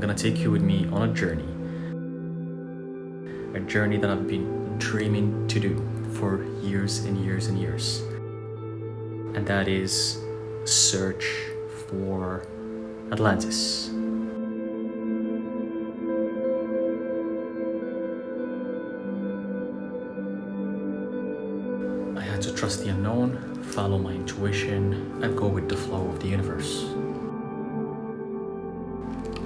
gonna take you with me on a journey that I've been dreaming to do for years and years and years, and that is search for Atlantis. I had to trust the unknown, follow my intuition, and go with the flow of the universe.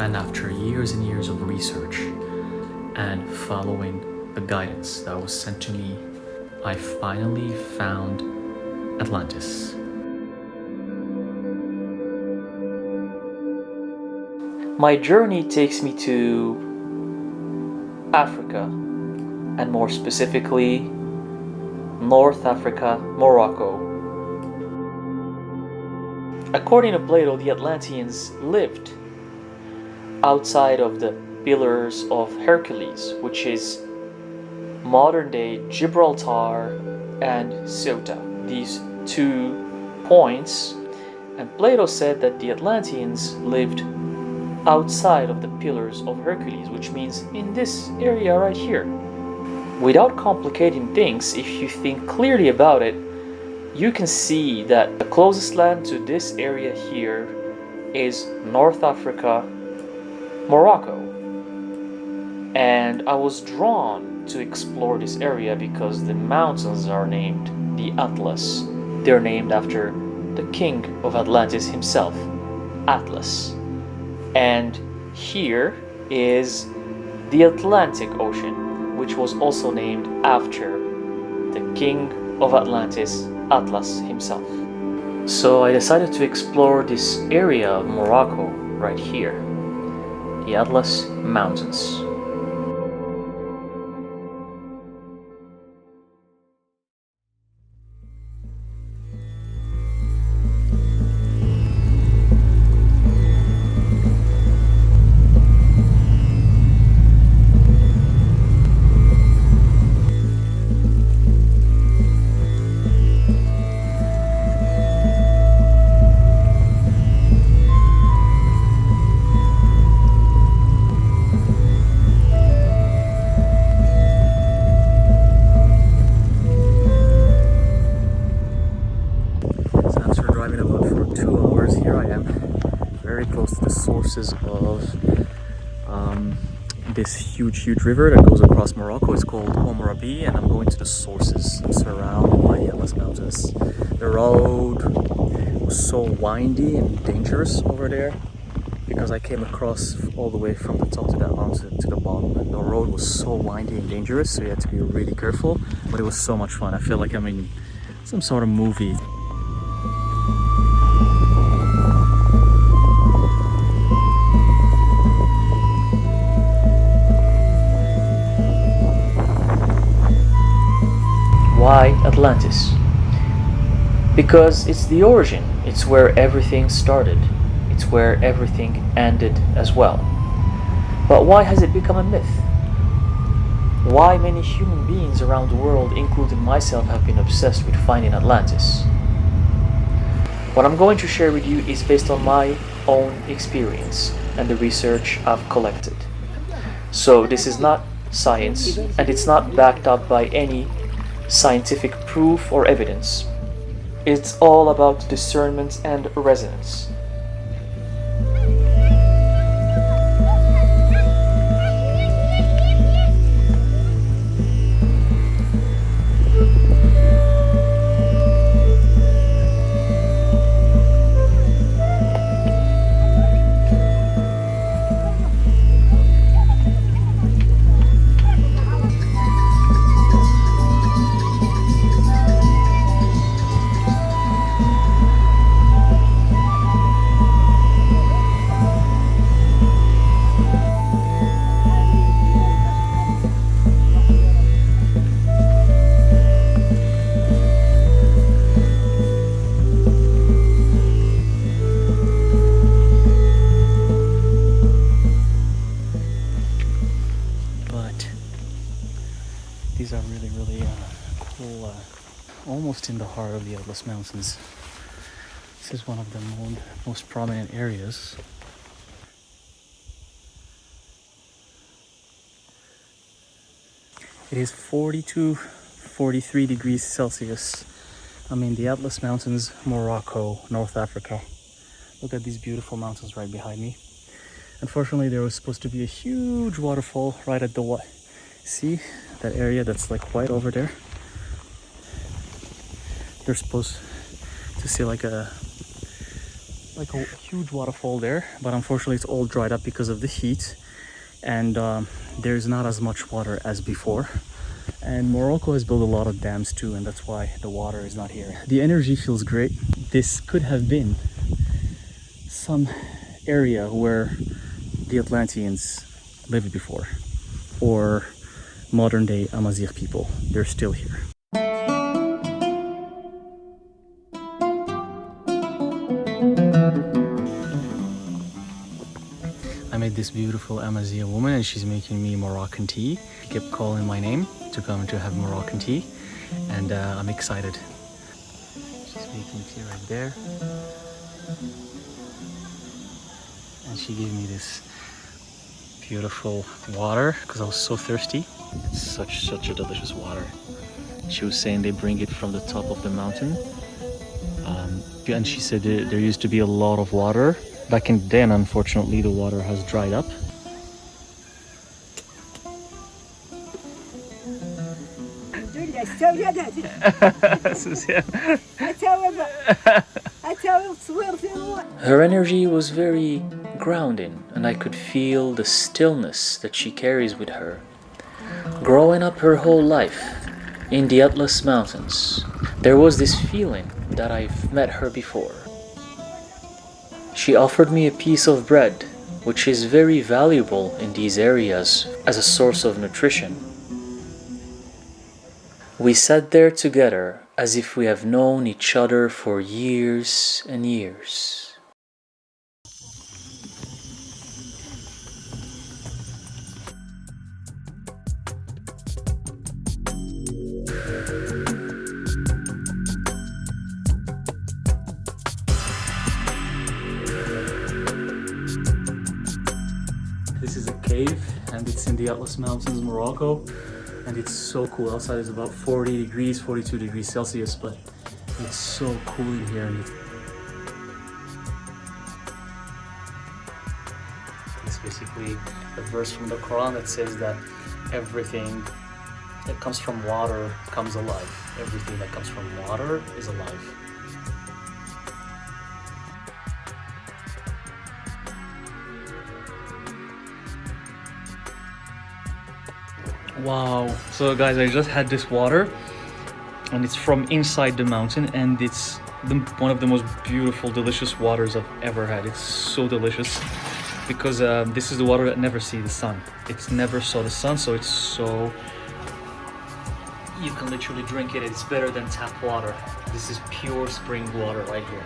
And after years and years of research and following the guidance that was sent to me, I finally found Atlantis. My journey takes me to Africa, and more specifically, North Africa, Morocco. According to Plato, the Atlanteans lived outside of the Pillars of Hercules, which is modern-day Gibraltar and Ceuta. These 2 points, and Plato said that the Atlanteans lived outside of the Pillars of Hercules, which means in this area right here. Without complicating things, if you think clearly about it, you can see that the closest land to this area here is North Africa, Morocco. And I was drawn to explore this area because the mountains are named the Atlas. They're named after the king of Atlantis himself, Atlas. And here is the Atlantic Ocean, which was also named after the king of Atlantis, Atlas himself. So I decided to explore this area of Morocco right here, the Atlas Mountains. Sources of this huge river that goes across Morocco. It's called Omrabi, and I'm going to the sources surrounded by the Atlas Mountains. The road was so windy and dangerous over there because I came across all the way from the top of that mountain to the bottom, and the road was so windy and dangerous, so you had to be really careful, but it was so much fun. I feel like I'm in some sort of movie. Why Atlantis? Because it's the origin, it's where everything started, it's where everything ended as well. But why has it become a myth? Why many human beings around the world, including myself, have been obsessed with finding Atlantis? What I'm going to share with you is based on my own experience and the research I've collected. So this is not science, and it's not backed up by any scientific proof or evidence. It's all about discernment and resonance. These are really cool, almost in the heart of the Atlas Mountains. This is one of the most prominent areas. It is 42, 43 degrees Celsius. I'm in the Atlas Mountains, Morocco, North Africa. Look at these beautiful mountains right behind me. Unfortunately, there was supposed to be a huge waterfall right at the see that area that's like white over there. They're supposed to see like a huge waterfall there, but unfortunately it's all dried up because of the heat, and there's not as much water as before. And Morocco has built a lot of dams too, and that's why the water is not here. The energy feels great. This could have been some area where the Atlanteans lived before, or modern day Amazigh people. They're still here. I met this beautiful Amazigh woman and she's making me Moroccan tea. She kept calling my name to come to have Moroccan tea, and I'm excited. She's making tea right there. And she gave me this beautiful water because I was so thirsty. It's such a delicious water. She was saying they bring it from the top of the mountain, and she said there used to be a lot of water back in the day, and unfortunately the water has dried up. Her energy was very grounding, and I could feel the stillness that she carries with her. Growing up her whole life in the Atlas Mountains, there was this feeling that I've met her before. She offered me a piece of bread, which is very valuable in these areas as a source of nutrition. We sat there together as if we have known each other for years and years. This is a cave, and it's in the Atlas Mountains, Morocco, and it's so cool. Outside is about 40 degrees, 42 degrees Celsius, but it's so cool in here. And it's basically a verse from the Quran that says that everything that comes from water comes alive. Everything that comes from water is alive. Wow, so guys, I just had this water and it's from inside the mountain, and it's one of the most beautiful, delicious waters I've ever had. It's so delicious because this is the water that never sees the sun. It's never saw the sun, so it's so... You can literally drink it. It's better than tap water. This is pure spring water right here.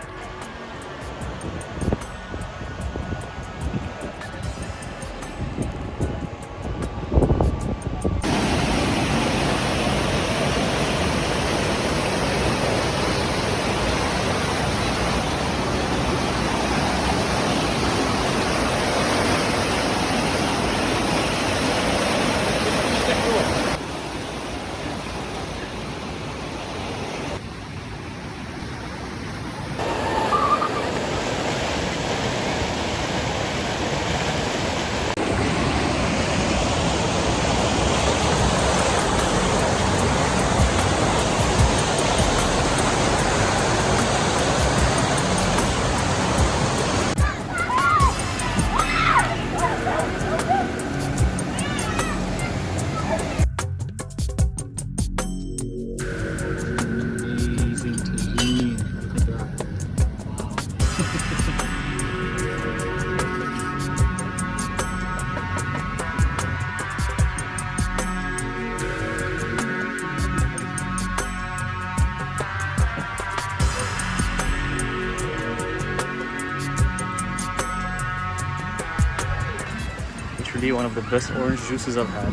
Literally one of the best orange juices I've had.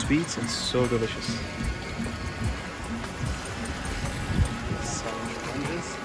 Sweet and so delicious. Some oranges.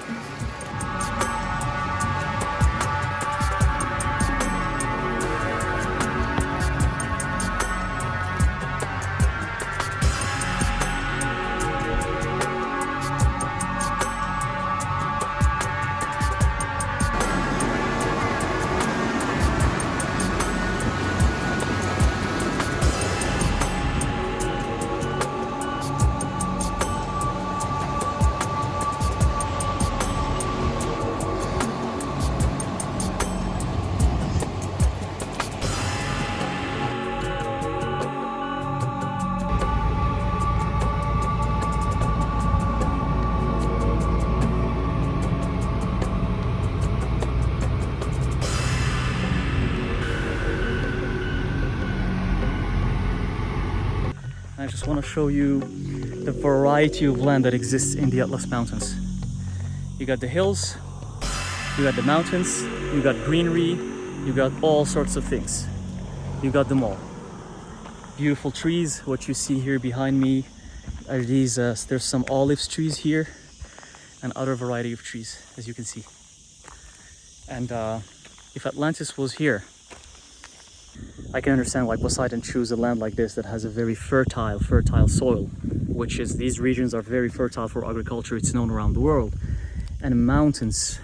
I just want to show you the variety of land that exists in the Atlas Mountains. You got the hills, you got the mountains, you got greenery, you got all sorts of things. You got them all. Beautiful trees. What you see here behind me are these, there's some olive trees here and other variety of trees, as you can see. And if Atlantis was here, I can understand why Poseidon chose a land like this that has a very fertile soil, which is, these regions are very fertile for agriculture. It's known around the world. And mountains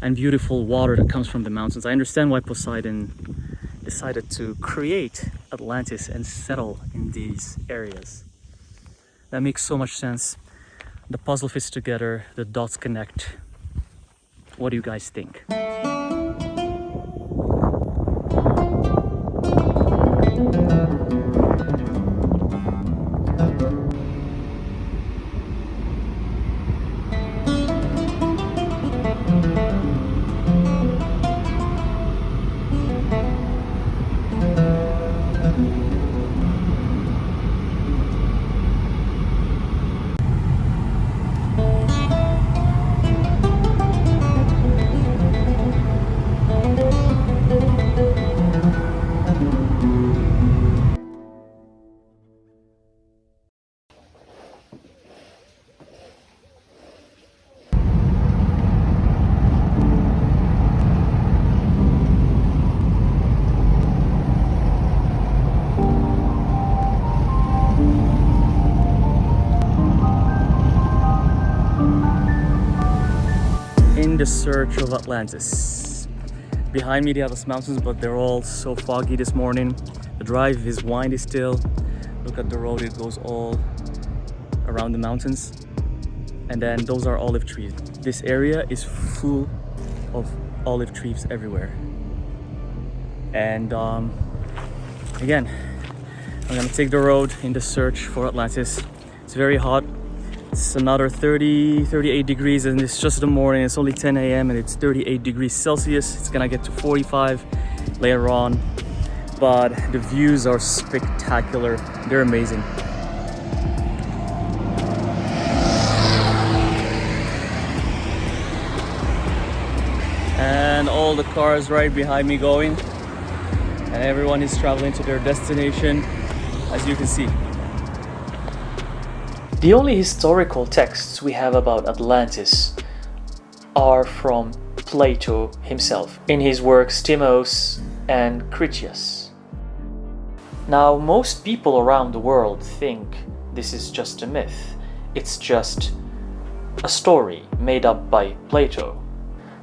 and beautiful water that comes from the mountains. I understand why Poseidon decided to create Atlantis and settle in these areas. That makes so much sense. The puzzle fits together, the dots connect. What do you guys think? In the search of Atlantis. Behind me the Atlas Mountains, but they're all so foggy this morning. The drive is windy still. Look at the road, it goes all around the mountains. And then those are olive trees. This area is full of olive trees everywhere. And again, I'm gonna take the road in the search for Atlantis. It's very hot. It's another 38 degrees, and it's just the morning. It's only 10 a.m. and it's 38 degrees Celsius. It's gonna get to 45 later on, but the views are spectacular. They're amazing. And all the cars right behind me going, and everyone is traveling to their destination, as you can see. The only historical texts we have about Atlantis are from Plato himself in his works Timaeus and Critias. Now, most people around the world think this is just a myth. It's just a story made up by Plato.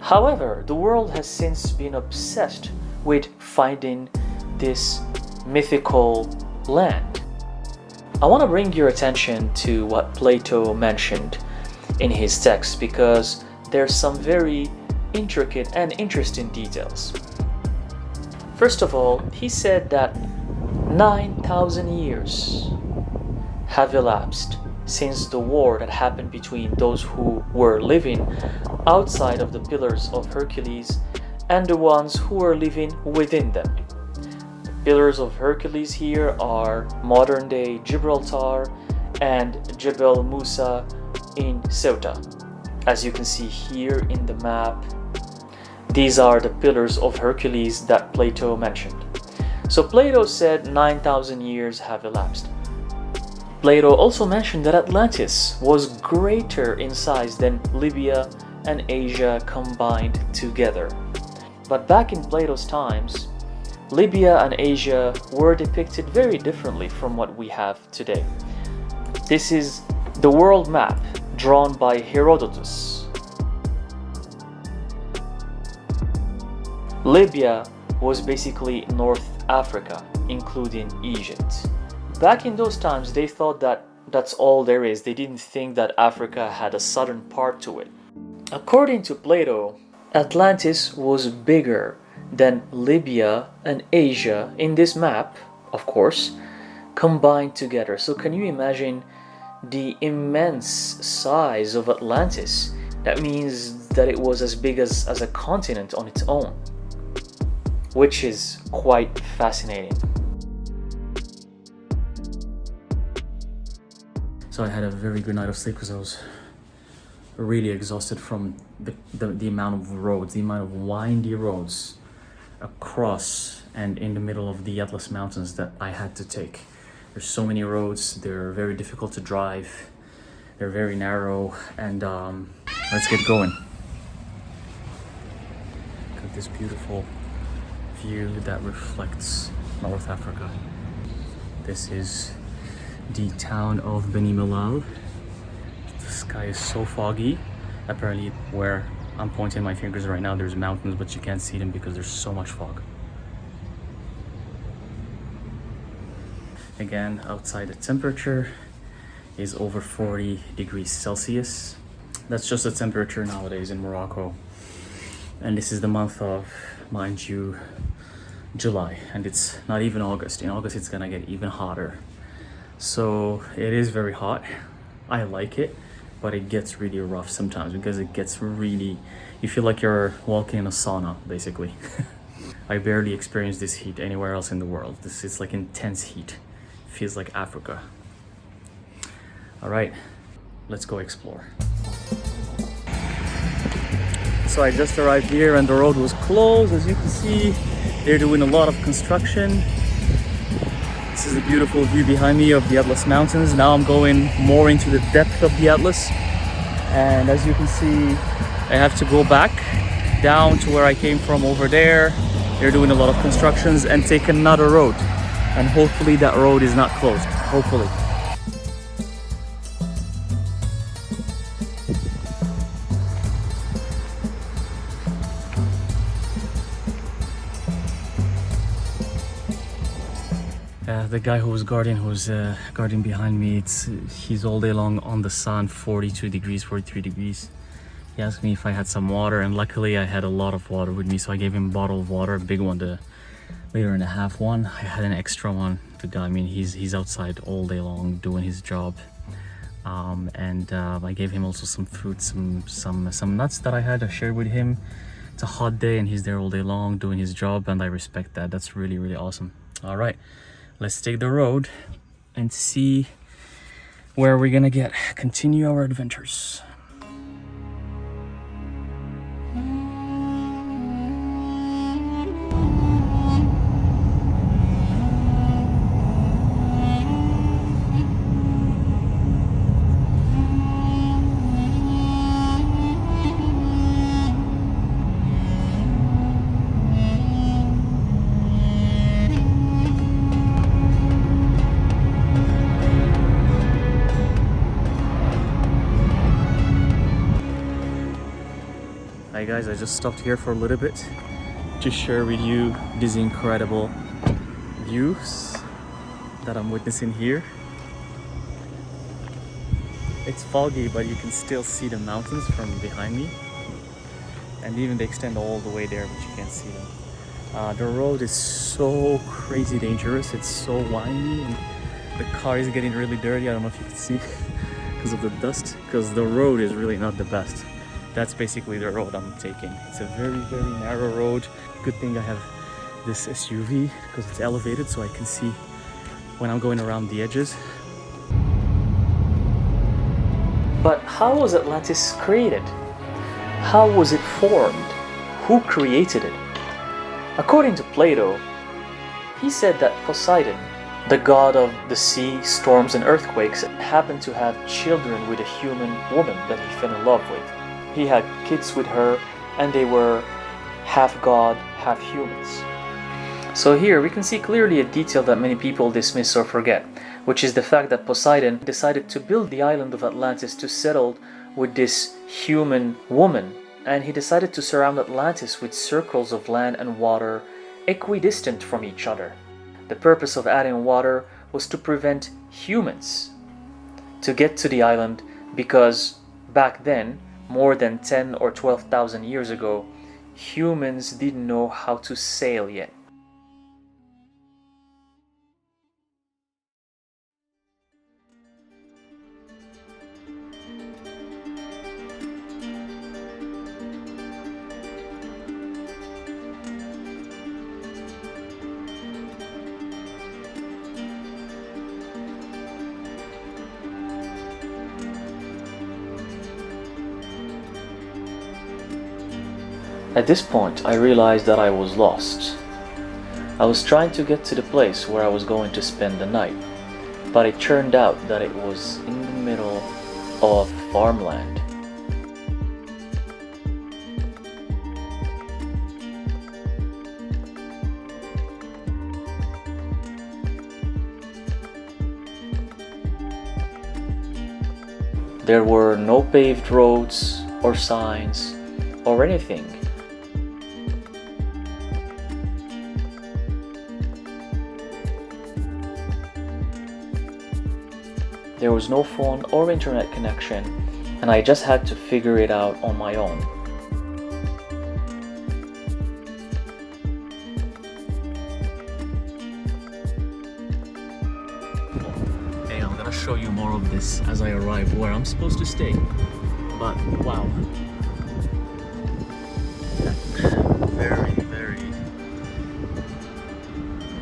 However, the world has since been obsessed with finding this mythical land. I want to bring your attention to what Plato mentioned in his text, because there's some very intricate and interesting details. First of all, he said that 9,000 years have elapsed since the war that happened between those who were living outside of the Pillars of Hercules and the ones who were living within them. Pillars of Hercules here are modern-day Gibraltar and Jebel Musa in Ceuta. As you can see here in the map, these are the Pillars of Hercules that Plato mentioned. So Plato said 9,000 years have elapsed. Plato also mentioned that Atlantis was greater in size than Libya and Asia combined together. But back in Plato's times, Libya and Asia were depicted very differently from what we have today. This is the world map drawn by Herodotus. Libya was basically North Africa, including Egypt. Back in those times, they thought that that's all there is. They didn't think that Africa had a southern part to it. According to Plato, Atlantis was bigger than Libya and Asia in this map, of course, combined together. So can you imagine the immense size of Atlantis? That means that it was as big as a continent on its own, which is quite fascinating. So I had a very good night of sleep because I was really exhausted from the amount of roads, the amount of windy roads across and in the middle of the Atlas Mountains that I had to take. There's so many roads, they're very difficult to drive, they're very narrow, and let's get going. Look at this beautiful view that reflects North Africa. This is the town of Beni Mellal. The sky is so foggy. Apparently where I'm pointing my fingers right now, there's mountains, but you can't see them because there's so much fog. Again, outside the temperature is over 40 degrees Celsius. That's just the temperature nowadays in Morocco. And this is the month of, mind you, July, and it's not even August. In August it's gonna get even hotter. So it is very hot. I like it, but it gets really rough sometimes because it gets really, you feel like you're walking in a sauna basically. I barely experience this heat anywhere else in the world. This is like intense heat. Feels like Africa. All right, let's go explore. So I just arrived here and the road was closed. As you can see, they're doing a lot of construction. This is a beautiful view behind me of the Atlas Mountains. Now I'm going more into the depth of the Atlas. And as you can see, I have to go back down to where I came from over there. They're doing a lot of constructions and take another road. And hopefully that road is not closed, hopefully. The guy who's guarding behind me, he's all day long on the sun, 42 degrees, 43 degrees. He asked me if I had some water, and luckily I had a lot of water with me, so I gave him a bottle of water, a big one, the liter-and-a-half one. I had an extra one. The guy, I mean, he's outside all day long doing his job. I gave him also some fruit, some nuts that I shared with him. It's a hot day and he's there all day long doing his job, and I respect that. That's really, really awesome. All right, let's take the road and see where we're gonna continue our adventures. Hi guys, I just stopped here for a little bit to share with you these incredible views that I'm witnessing here. It's foggy, but you can still see the mountains from behind me, and even they extend all the way there, but you can't see them. The road is so crazy dangerous. It's so windy and the car is getting really dirty. I don't know if you can see because of the dust, because the road is really not the best. That's basically the road I'm taking. It's a very, very narrow road. Good thing I have this SUV because it's elevated, so I can see when I'm going around the edges. But how was Atlantis created? How was it formed? Who created it? According to Plato, he said that Poseidon, the god of the sea, storms and earthquakes, happened to have children with a human woman that he fell in love with. He had kids with her, and they were half god, half humans. So here we can see clearly a detail that many people dismiss or forget, which is the fact that Poseidon decided to build the island of Atlantis to settle with this human woman, and he decided to surround Atlantis with circles of land and water equidistant from each other. The purpose of adding water was to prevent humans to get to the island, because back then, more than 10 or 12,000 years ago, humans didn't know how to sail yet. At this point, I realized that I was lost. I was trying to get to the place where I was going to spend the night, but it turned out that it was in the middle of farmland. There were no paved roads or signs or anything. There was no phone or internet connection, and I just had to figure it out on my own. Hey, I'm gonna show you more of this as I arrive where I'm supposed to stay. But wow. Very.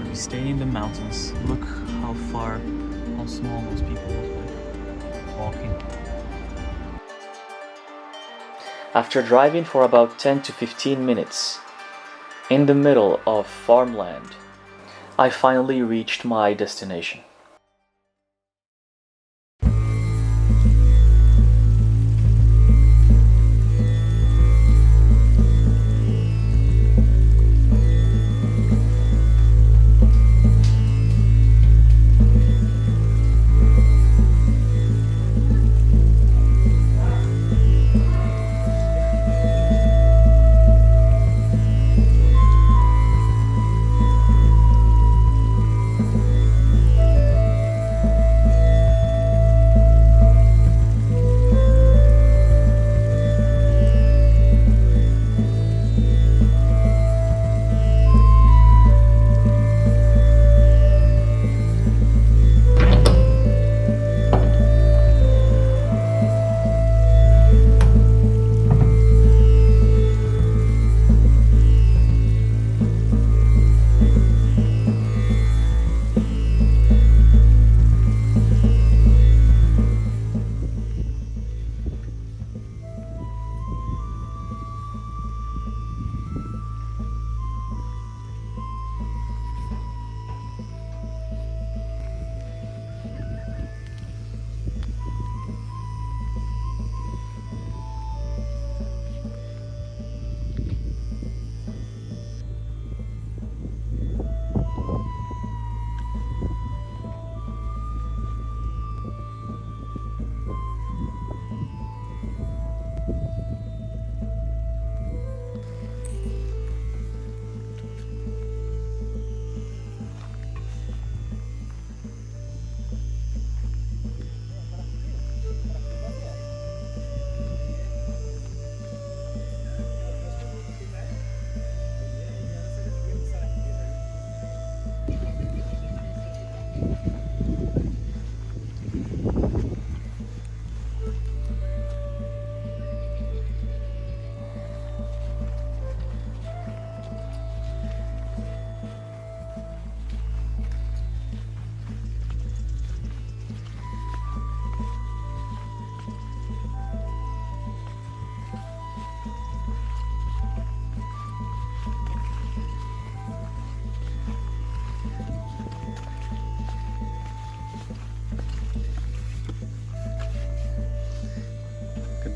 We stay in the mountains. Look how small those people look like walking. After driving for about 10 to 15 minutes, in the middle of farmland, I finally reached my destination.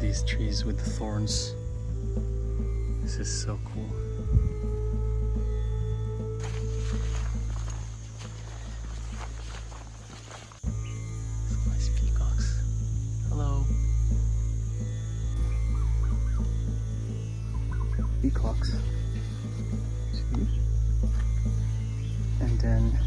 These trees with the thorns. This is so cool. Some nice peacocks. Hello. Peacocks. See? And then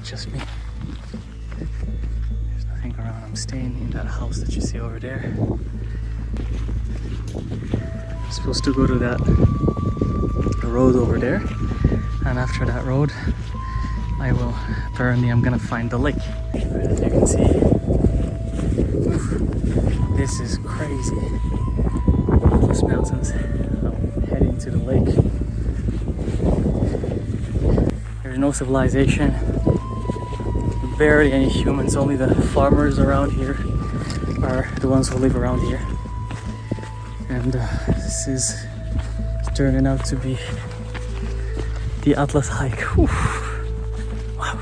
just me. There's nothing around. I'm staying in that house that you see over there. I'm supposed to go to that road over there, and after that road I'm gonna find the lake. As you can see, this is crazy. Atlas Mountains. I'm heading to the lake. There's no civilization, barely any humans, only the farmers around here are the ones who live around here. And this is turning out to be the Atlas hike. Whew. Wow.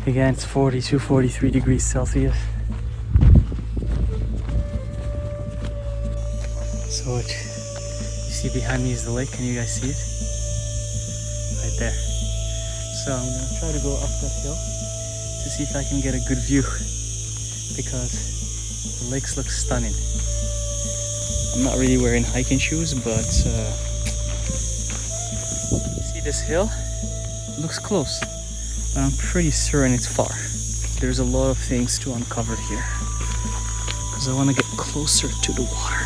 Again, it's 42, 43 degrees Celsius. So what you see behind me is the lake. Can you guys see it? Right there. So I'm gonna try to go up that hill to see if I can get a good view, because the lakes look stunning. I'm not really wearing hiking shoes, but see this hill? It looks close, but I'm pretty certain it's far. There's a lot of things to uncover here, because I want to get closer to the water.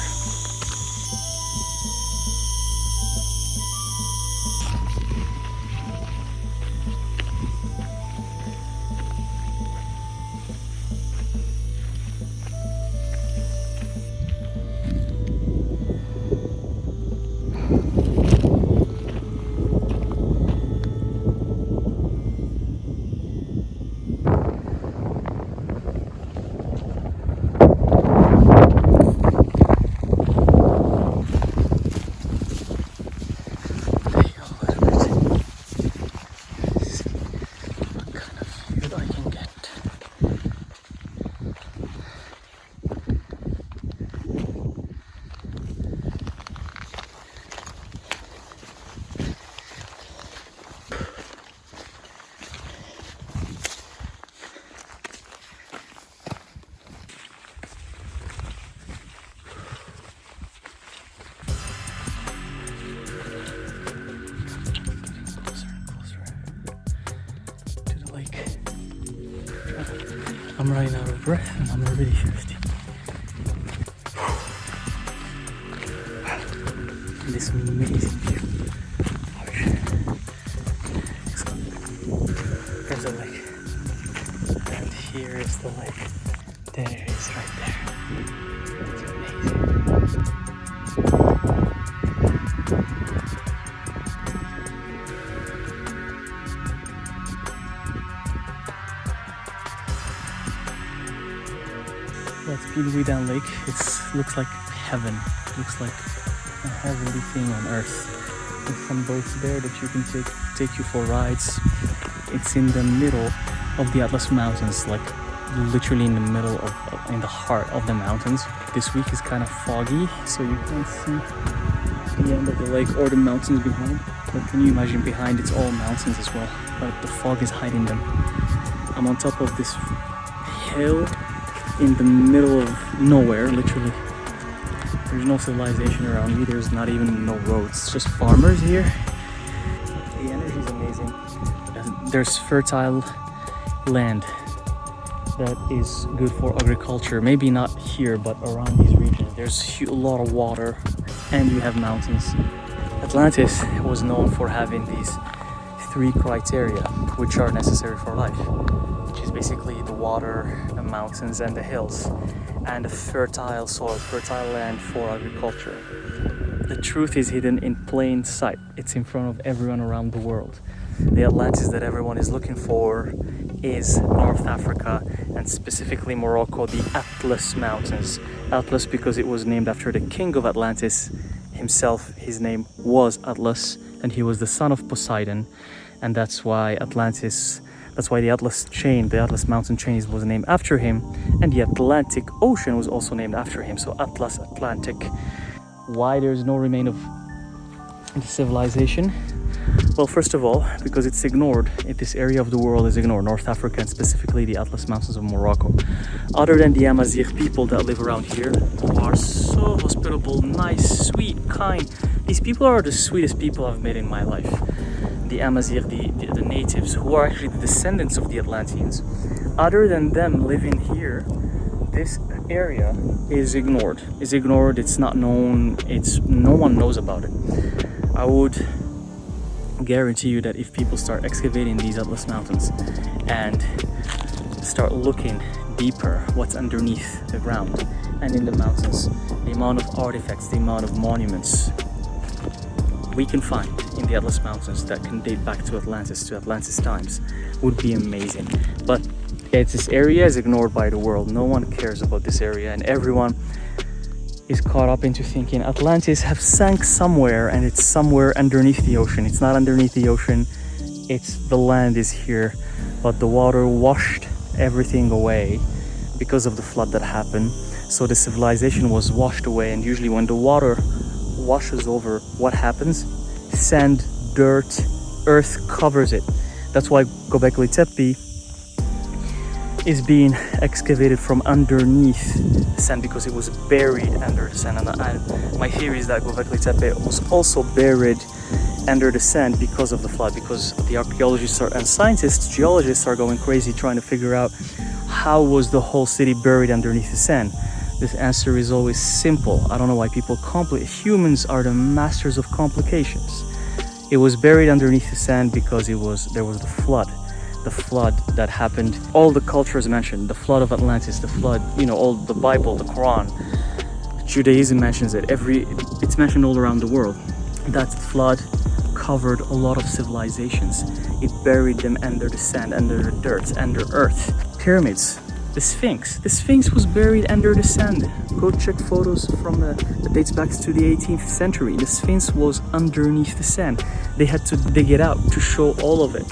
I'm running out of breath and I'm really thirsty. This amazing view. There's a lake. And here is the lake. There it is right there. It's amazing. That's Pilui Lake. It looks like heaven. It looks like a heavenly thing on earth. With some boats there that you can take you for rides. It's in the middle of the Atlas Mountains, like literally in the middle of, in the heart of the mountains. This week is kind of foggy, so you can't see the end of the lake or the mountains behind. But can you imagine behind it's all mountains as well, but the fog is hiding them. I'm on top of this hill in the middle of nowhere, literally. There's no civilization around me, there's not even no roads, it's just farmers here. The energy is amazing. There's fertile land that is good for agriculture. Maybe not here, but around these regions. There's a lot of water and you have mountains. Atlantis was known for having these 3 criteria which are necessary for life, which is basically the water, the mountains and the hills, and a fertile soil, fertile land for agriculture. The truth is hidden in plain sight. It's in front of everyone around the world. The Atlantis that everyone is looking for is North Africa, and specifically Morocco, the Atlas Mountains. Atlas because it was named after the king of Atlantis himself. His name was Atlas, and he was the son of Poseidon, and that's why the Atlas chain, the Atlas mountain chain, was named after him, and the Atlantic Ocean was also named after him. So Atlas, Atlantic. Why there's no remain of the civilization? Well, first of all, because it's ignored. This area of the world is ignored, North Africa and specifically the Atlas Mountains of Morocco. Other than the Amazigh people that live around here, who are so hospitable, nice, sweet, kind. These people are the sweetest people I've met in my life. the Amazigh, the natives, who are actually the descendants of the Atlanteans, other than them living here, this area is ignored. It's not known, no one knows about it. I would guarantee you that if people start excavating these Atlas Mountains and start looking deeper what's underneath the ground and in the mountains, the amount of artifacts, the amount of monuments we can find in the Atlas Mountains that can date back to Atlantis times would be amazing. But this area is ignored by the world. No one cares about this area, and everyone is caught up into thinking Atlantis have sank somewhere, and it's somewhere underneath the ocean. It's not underneath the ocean, the land is here, but the water washed everything away because of the flood that happened. So the civilization was washed away, and usually when the water washes over, what happens? Sand, dirt, earth covers it. That's why Göbekli Tepe is being excavated from underneath the sand, because it was buried under the sand. And my theory is that Göbekli Tepe was also buried under the sand because of the flood, because the archaeologists and scientists, geologists are going crazy trying to figure out how was the whole city buried underneath the sand. This answer is always simple. I don't know why people humans are the masters of complications. It was buried underneath the sand because there was the flood. The flood that happened, all the cultures mentioned, the flood of Atlantis, the flood, all the Bible, the Quran, Judaism mentions it, it's mentioned all around the world. That flood covered a lot of civilizations. It buried them under the sand, under the dirt, under earth. Pyramids, the Sphinx was buried under the sand. Go check photos from that dates back to the 18th century. The Sphinx was underneath the sand. They had to dig it out to show all of it.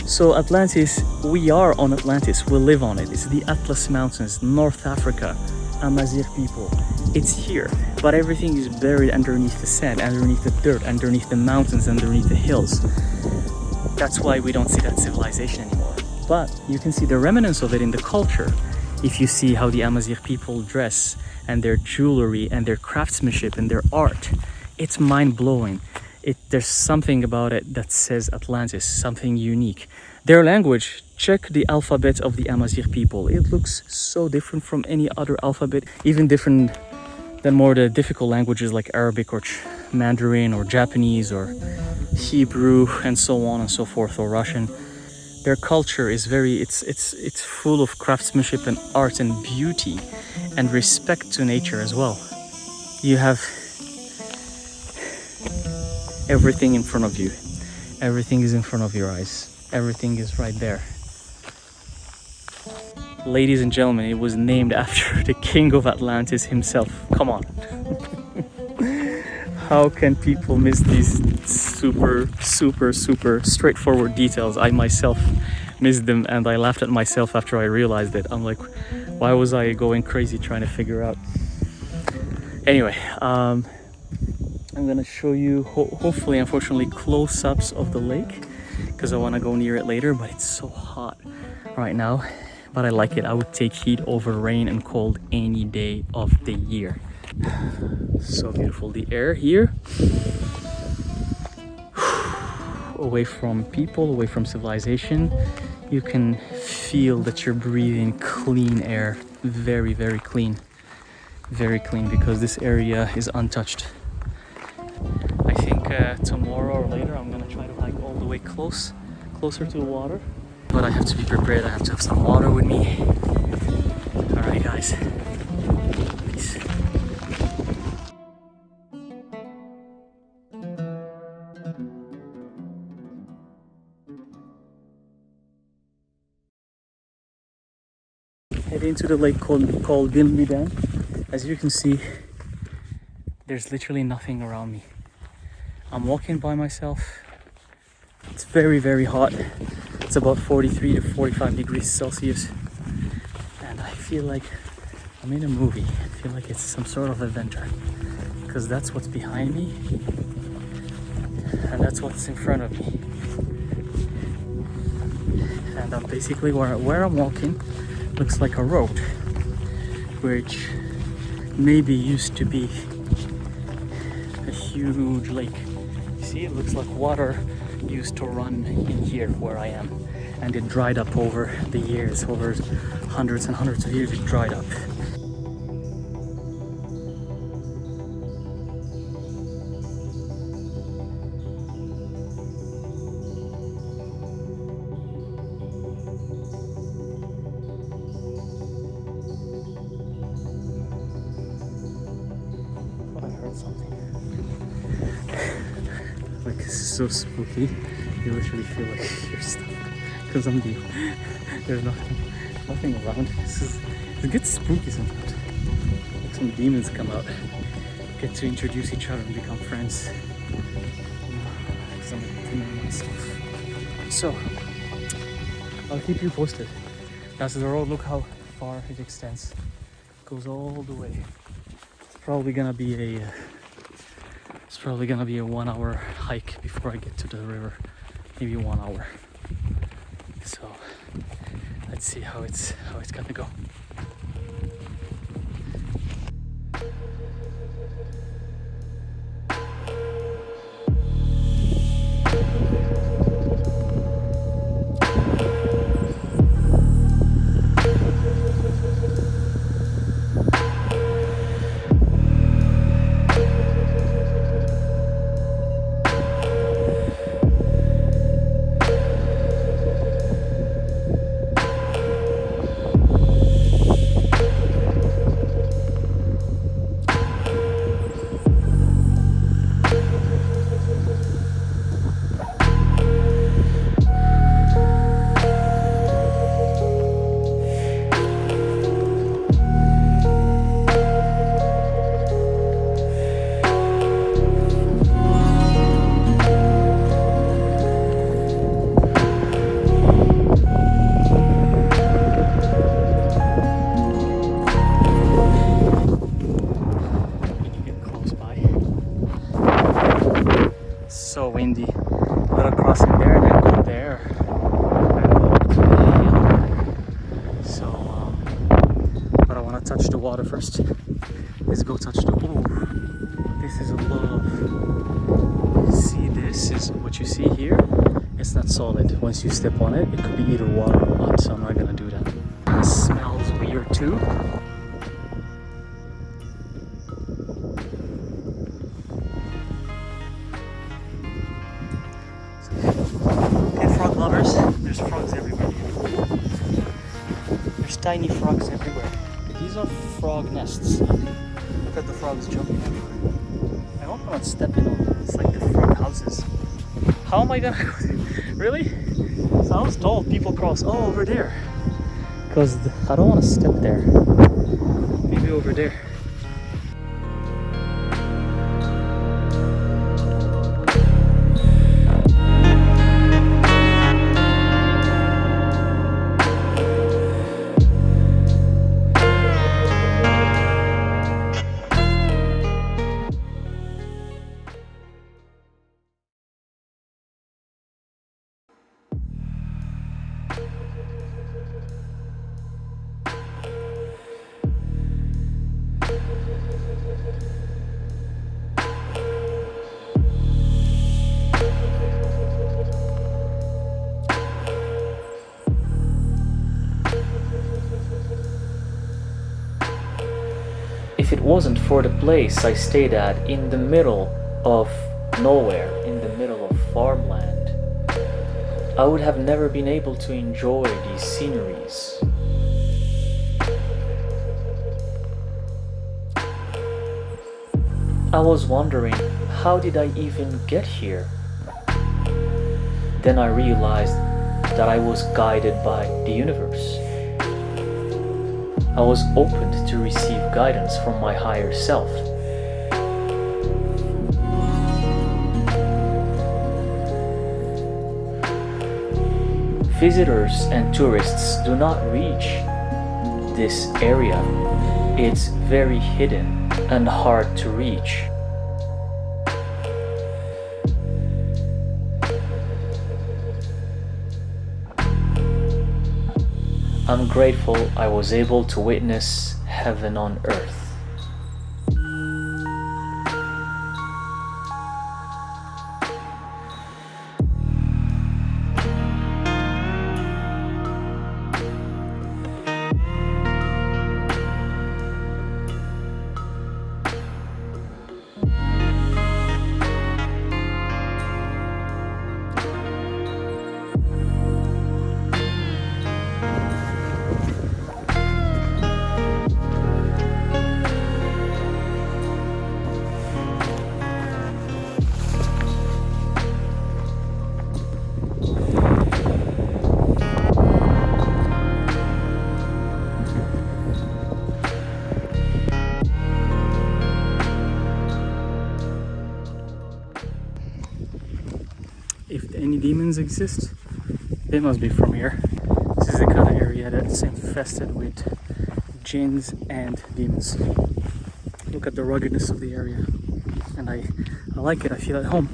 So Atlantis, we are on Atlantis, we live on it. It's the Atlas Mountains, North Africa, Amazigh people. It's here, but everything is buried underneath the sand, underneath the dirt, underneath the mountains, underneath the hills. That's why we don't see that civilization anymore. But you can see the remnants of it in the culture. If you see how the Amazigh people dress, and their jewelry, and their craftsmanship, and their art, it's mind-blowing. There's something about it that says Atlantis, something unique. Their language, check the alphabet of the Amazigh people. It looks so different from any other alphabet, even different than more the difficult languages like Arabic or Mandarin or Japanese or Hebrew and so on and so forth, or Russian. Their culture is it's full of craftsmanship and art and beauty and respect to nature as well. You have everything in front of you. Everything is in front of your eyes. Everything is right there. Ladies and gentlemen, it was named after the king of Atlantis himself. Come on. How can people miss these super straightforward details? I myself missed them, and I laughed at myself after I realized it. I'm like, why was I going crazy trying to figure out? Anyway, I'm gonna show you, hopefully, unfortunately, close-ups of the lake, because I want to go near it later, but it's so hot right now. But I like it. I would take heat over rain and cold any day of the year. So beautiful. The air here, away from people, away from civilization, you can feel that you're breathing clean air. Very, very clean. Very clean, because this area is untouched. I think tomorrow or later I'm gonna try to hike all the way closer to the water. But I have to be prepared. I have to have some water with me. Alright guys, peace. Heading into the lake called Dinli Dam. As you can see, there's literally nothing around me. I'm walking by myself. It's very, very hot. It's about 43 to 45 degrees Celsius. And I feel like I'm in a movie. I feel like it's some sort of adventure, because that's what's behind me and that's what's in front of me. And I'm basically where I'm walking looks like a road, which maybe used to be a huge lake. You see, it looks like water used to run in here where I am, and it dried up over the years, over hundreds and hundreds of years. It dried up. Something like, this is so spooky. You literally feel like you're stuck because there's nothing around. It gets spooky sometimes. Like some demons come out, get to introduce each other and become friends. Because I'm a demon myself. So I'll keep you posted. That's the road. Look how far it extends. It goes all the way. It's probably gonna be a 1 hour hike before I get to the river. Maybe 1 hour. So let's see how it's gonna go. So windy. Little crossing there and then go there. And go up to the hill. So, but I want to touch the water first. Let's go touch the. Oh, this is a love. See, this is what you see here. It's not solid. Once you step on it, it could be either water or mud. So I'm not gonna do that. It smells weird too. Lovers, there's frogs everywhere. There's tiny frogs everywhere. These are frog nests. Look at the frogs jumping everywhere. I hope I'm not stepping on them. It's like the frog houses. How am I gonna go there? Really? So I was told people cross over there. Because I don't want to step there. Maybe over there. If it wasn't for the place I stayed at in the middle of nowhere, in the middle of farmland, I would have never been able to enjoy these sceneries. I was wondering, how did I even get here? Then I realized that I was guided by the universe. I was opened to receive guidance from my higher self. Visitors and tourists do not reach this area. It's very hidden and hard to reach. I'm grateful I was able to witness heaven on earth. jinns exist. They must be from here. This is the kind of area that's infested with jinns and demons. Look at the ruggedness of the area, and I like it. I feel at home.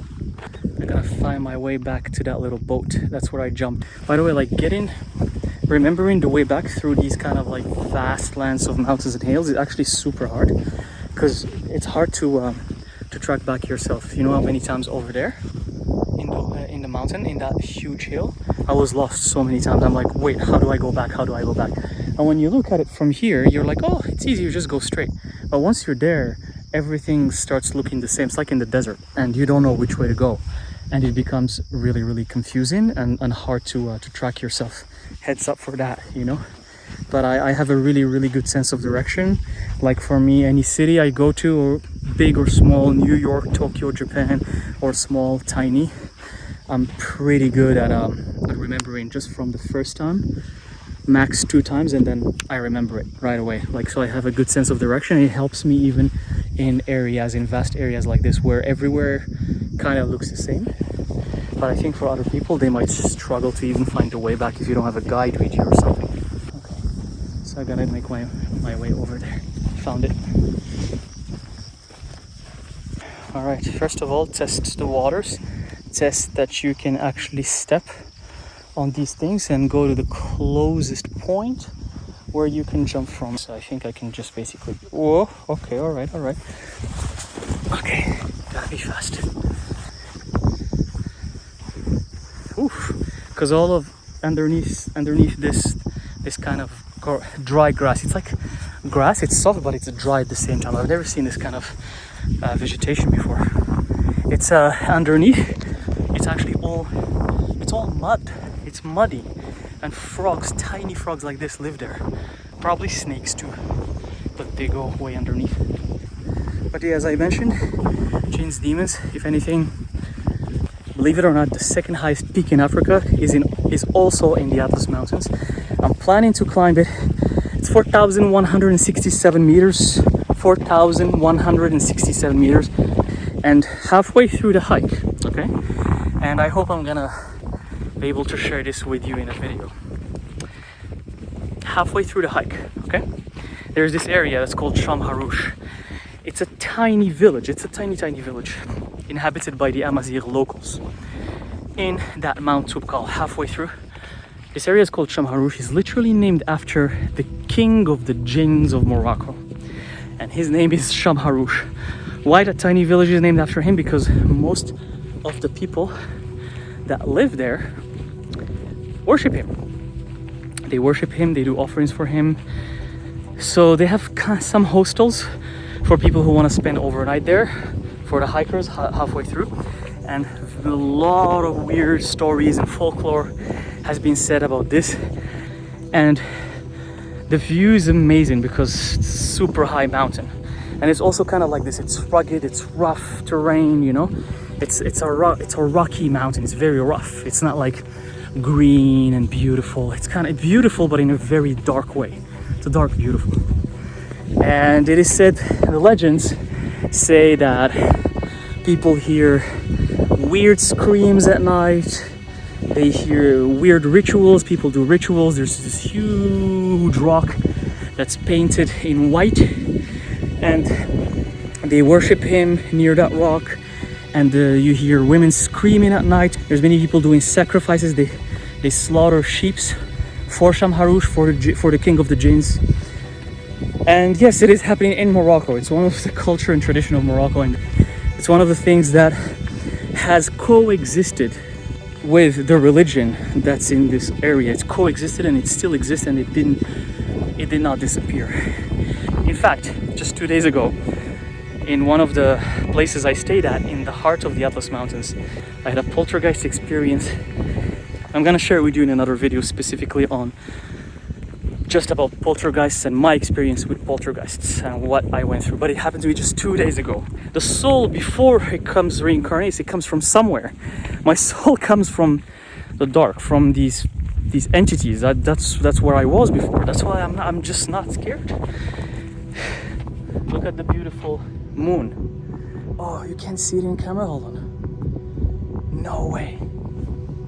I gotta find my way back to that little boat. That's where I jumped. By the way, like remembering the way back through these kind of like vast lands of mountains and hills is actually super hard, because it's hard to track back yourself. You know how many times over there in the mountain, in that huge hill, I was lost so many times. I'm like, wait, how do I go back? How do I go back? And when you look at it from here, you're like, oh, it's easy, you just go straight. But once you're there, everything starts looking the same. It's like in the desert, and you don't know which way to go, and it becomes really, really confusing and hard to track yourself. Heads up for that, you know. But I have a really, really good sense of direction. Like for me, any city I go to, or big or small, New York, Tokyo, Japan, or small, tiny, I'm pretty good at remembering just from the first time, max 2 times, and then I remember it right away. Like, so I have a good sense of direction. It helps me even in areas, in vast areas like this, where everywhere kind of looks the same. But I think for other people, they might struggle to even find the way back if you don't have a guide with you or something. Okay, so I gotta make my way over there. Found it. All right, first of all, test the waters. Test that you can actually step on these things and go to the closest point where you can jump from. So I think I can just basically, whoa, okay, all right. Okay, gotta be fast. Because all of underneath this kind of dry grass, it's like grass, it's soft but it's dry at the same time. I've never seen this kind of vegetation before. It's underneath, it's actually all mud. It's muddy, and frogs, tiny frogs like this live there. Probably snakes too, but they go way underneath. But yeah, as I mentioned, jinns, demons, if anything, believe it or not, the second highest peak in Africa is also in the Atlas Mountains. I'm planning to climb it. It's 4,167 meters. 4,167 meters. And halfway through the hike, okay? And I hope I'm gonna be able to share this with you in a video. Halfway through the hike, okay? There's this area that's called Shamharush. It's a tiny village. It's a tiny village inhabited by the Amazigh locals in that Mount Toubkal. Halfway through, this area is called Shamharush. It's literally named after the king of the jinns of Morocco, and his name is Shamharush. Why that tiny village is named after him? Because most of the people that live there worship him. They worship him, they do offerings for him. So they have some hostels for people who want to spend overnight there, for the hikers halfway through. And a lot of weird stories and folklore has been said about this. And the view is amazing because it's a super high mountain. And it's also kind of like this, it's rugged, it's rough terrain, you know? It's a rocky mountain, it's very rough. It's not like green and beautiful. It's kind of beautiful, but in a very dark way. It's a dark beautiful. And it is said, the legends say that people hear weird screams at night. They hear weird rituals, people do rituals. There's this huge rock that's painted in white, and they worship him near that rock. And you hear women screaming at night. There's many people doing sacrifices. They slaughter sheep for Shamharush, for the king of the jinns. And yes, it is happening in Morocco. It's one of the culture and tradition of Morocco, and it's one of the things that has coexisted with the religion that's in this area. It's coexisted and it still exists, and it did not disappear. In fact, just 2 days ago, in one of the places I stayed at in the heart of the Atlas Mountains, I had a poltergeist experience. I'm gonna share it with you in another video specifically on just about poltergeists and my experience with poltergeists and what I went through. But it happened to me just 2 days ago. The soul, before it comes reincarnates, it comes from somewhere. My soul comes from the dark, from these entities. That's where I was before. That's why I'm just not scared. Look at the beautiful moon. Oh, you can't see it in camera? Hold on. No way.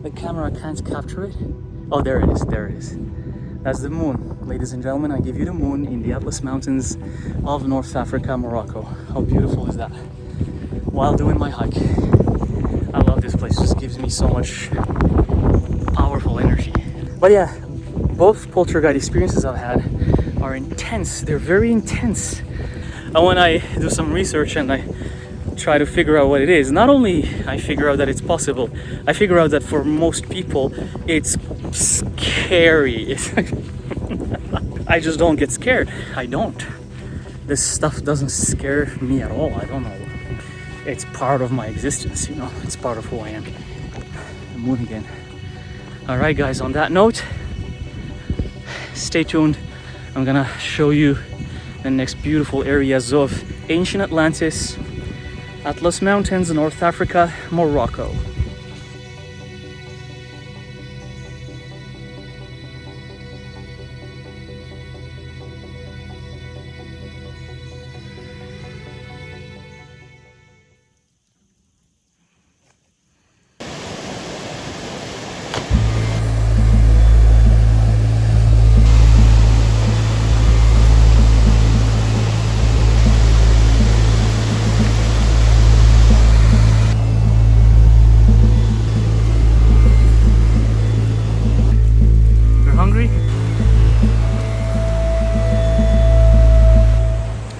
The camera can't capture it. Oh, there it is, there it is. That's the moon. Ladies and gentlemen, I give you the moon in the Atlas Mountains of North Africa, Morocco. How beautiful is that? While doing my hike. I love this place, it just gives me so much powerful energy. But yeah, both poltergeist experiences I've had are intense. They're very intense. And when I do some research and I try to figure out what it is, not only I figure out that it's possible, I figure out that for most people it's scary. I just don't get scared. I don't. This stuff doesn't scare me at all. I don't know. It's part of my existence, you know. It's part of who I am. The moon again. All right, guys, on that note, stay tuned. I'm gonna show you the next beautiful areas of ancient Atlantis, Atlas Mountains, North Africa, Morocco.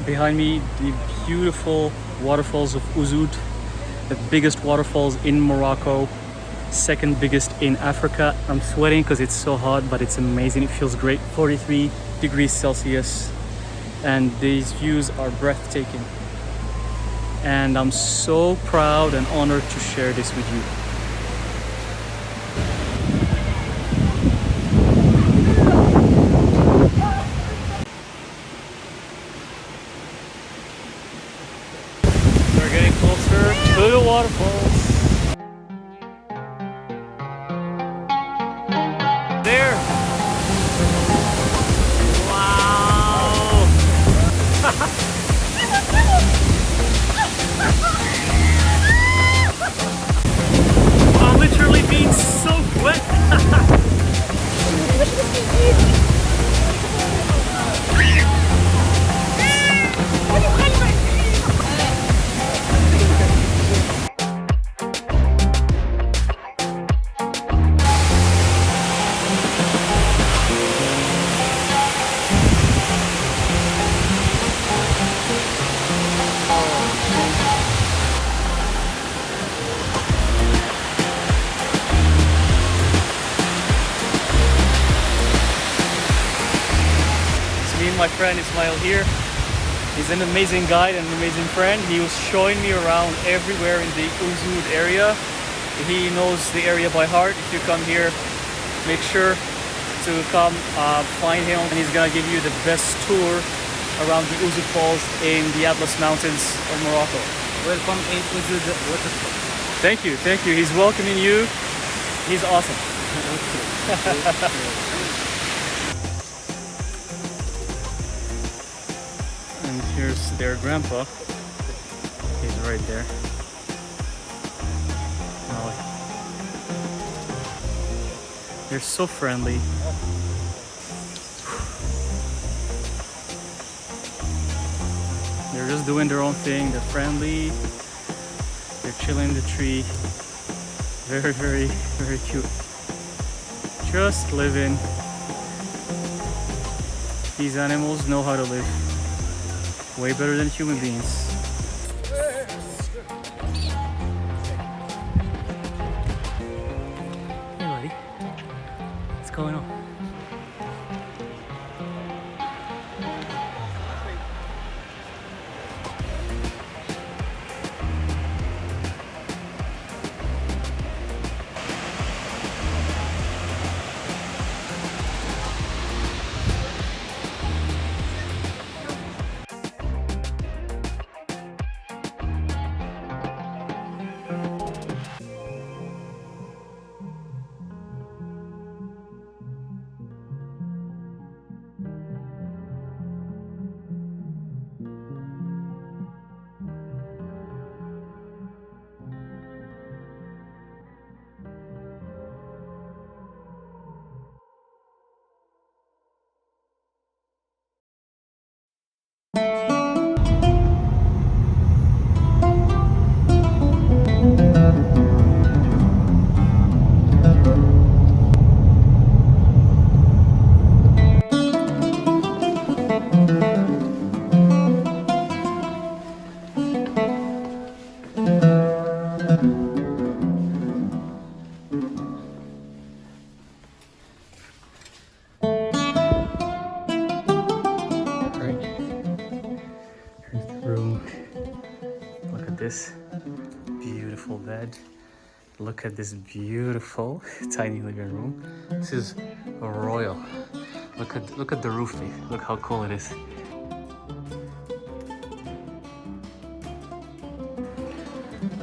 Behind me, the beautiful waterfalls of Ouzoud, the biggest waterfalls in Morocco, second biggest in Africa. I'm sweating because it's so hot, but it's amazing. It feels great. 43 degrees Celsius, and these views are breathtaking. And I'm so proud and honored to share this with you. To the waterfalls. There. Wow. I'm literally being soaked wet. My friend Ismail here. He's an amazing guide and an amazing friend. He was showing me around everywhere in the Ouzoud area. He knows the area by heart. If you come here, make sure to come find him, and he's gonna give you the best tour around the Ouzoud Falls in the Atlas Mountains of Morocco. Welcome in Ouzoud waterfall. Thank you, thank you. He's welcoming you. He's awesome. And here's their grandpa. He's right there. Oh, they're so friendly. They're just doing their own thing. They're friendly. They're chilling in the tree. Very, very, very cute. Just living. These animals know how to live. Way better than human beings. Hey buddy, what's going on? this beautiful bed. Look at this beautiful tiny living room. This is royal. Look at the roof. Look how cool it is.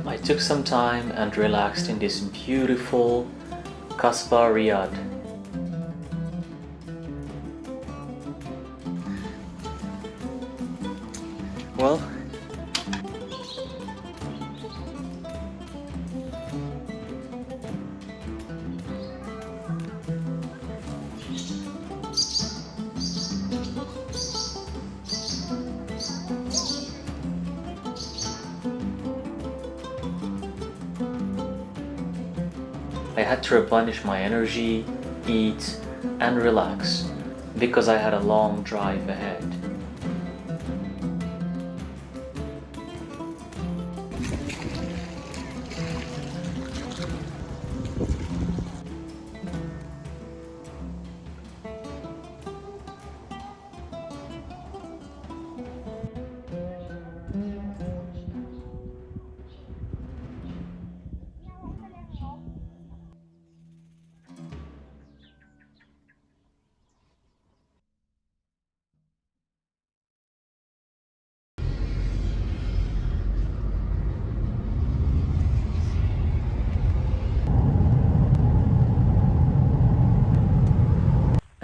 I took some time and relaxed in this beautiful Kasbah Riyadh. Well, I had to replenish my energy, eat, and relax because I had a long drive ahead.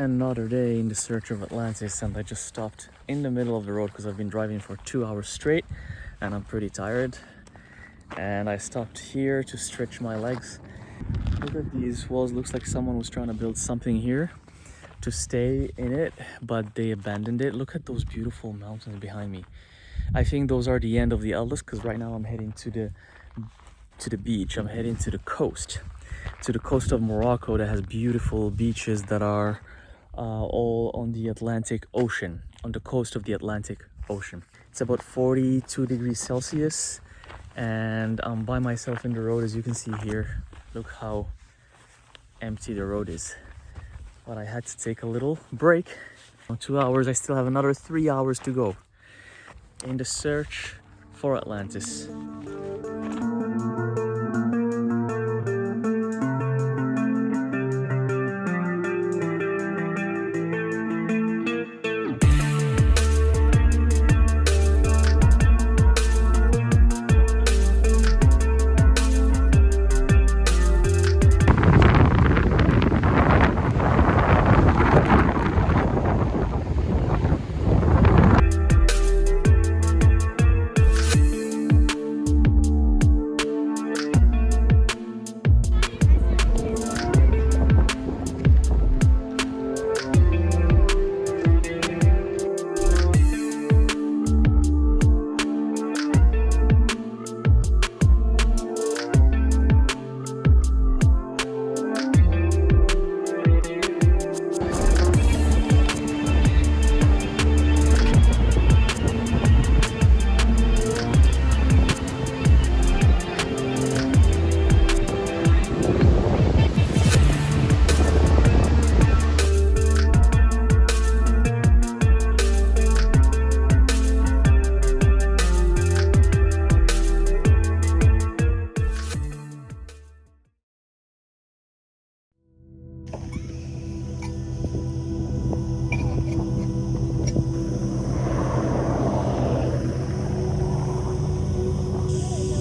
another day in the search of Atlantis, and I just stopped in the middle of the road because I've been driving for 2 hours straight and I'm pretty tired. And I stopped here to stretch my legs. Look at these walls. Looks like someone was trying to build something here to stay in it, but they abandoned it. Look at those beautiful mountains behind me. I think those are the end of the Atlas, because right now I'm heading to the beach. I'm heading to the coast of Morocco that has beautiful beaches that are all on the Atlantic Ocean, on the coast of the Atlantic Ocean. It's about 42 degrees Celsius, and I'm by myself in the road, as you can see here. Look how empty the road is. But I had to take a little break. In 2 hours, I still have another 3 hours to go in the search for Atlantis.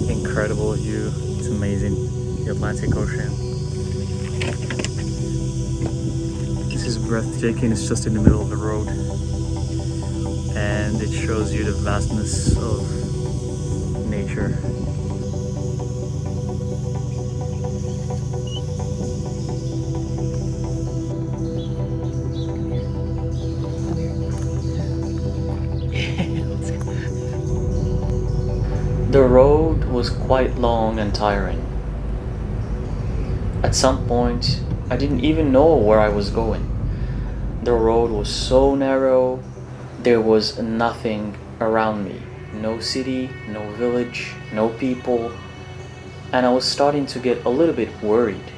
Incredible view. It's amazing. The Atlantic Ocean. This is breathtaking. It's just in the middle of the road, and it shows you the vastness of nature. The road was quite long and tiring. At some point, I didn't even know where I was going. The road was so narrow, there was nothing around me. No city, no village, no people, and I was starting to get a little bit worried.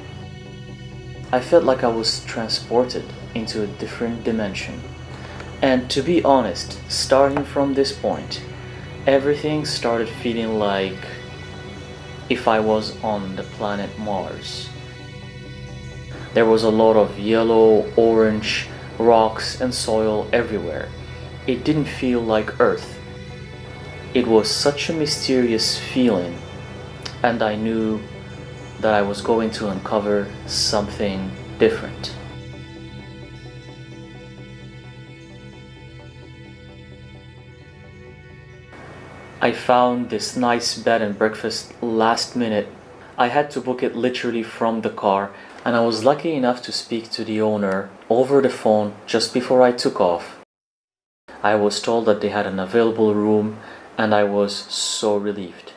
I felt like I was transported into a different dimension. And to be honest, starting from this point, Everything started feeling like if I was on the planet Mars. There was a lot of yellow, orange rocks and soil everywhere. It didn't feel like Earth. It was such a mysterious feeling, and I knew that I was going to uncover something different. I found this nice bed and breakfast last minute. I had to book it literally from the car, and I was lucky enough to speak to the owner over the phone just before I took off. I was told that they had an available room, and I was so relieved.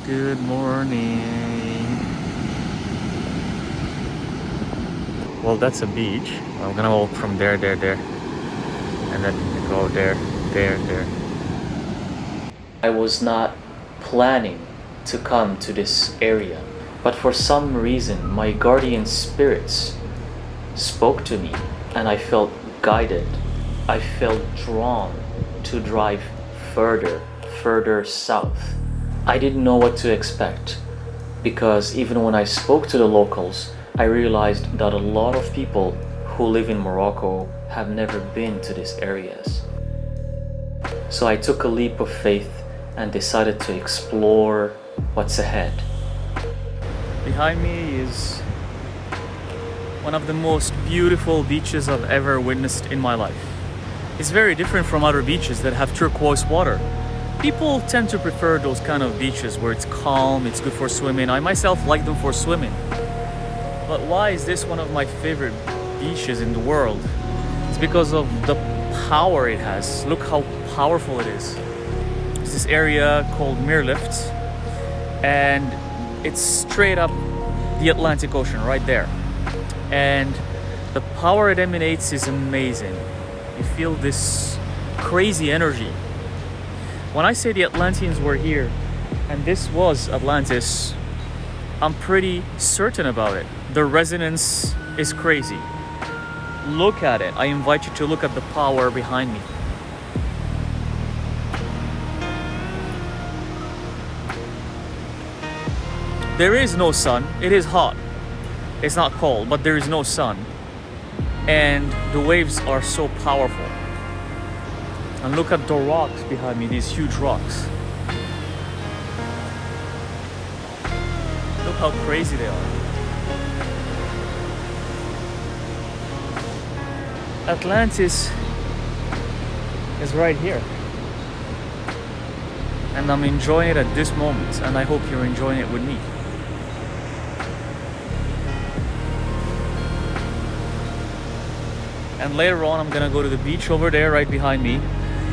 Good morning. Well, that's a beach. I'm gonna walk from there, and then go there. I was not planning to come to this area, but for some reason my guardian spirits spoke to me and I felt guided. I felt drawn to drive further south. I didn't know what to expect, because even when I spoke to the locals, I realized that a lot of people who live in Morocco have never been to these areas. So I took a leap of faith and decided to explore what's ahead. Behind me is one of the most beautiful beaches I've ever witnessed in my life. It's very different from other beaches that have turquoise water. People tend to prefer those kind of beaches where it's calm, it's good for swimming. I myself like them for swimming. But why is this one of my favorite beaches in the world? It's because of the power it has. Look how powerful it is. It's this area called Mirlift, and it's straight up the Atlantic Ocean right there. And the power it emanates is amazing. You feel this crazy energy. When I say the Atlanteans were here and this was Atlantis, I'm pretty certain about it. The resonance is crazy. Look at it. I invite you to look at the power behind me. There is no sun. It is hot. It's not cold, but there is no sun. And the waves are so powerful. And look at the rocks behind me, these huge rocks. Look how crazy they are. Atlantis is right here. And I'm enjoying it at this moment, and I hope you're enjoying it with me. And later on, I'm gonna go to the beach over there right behind me.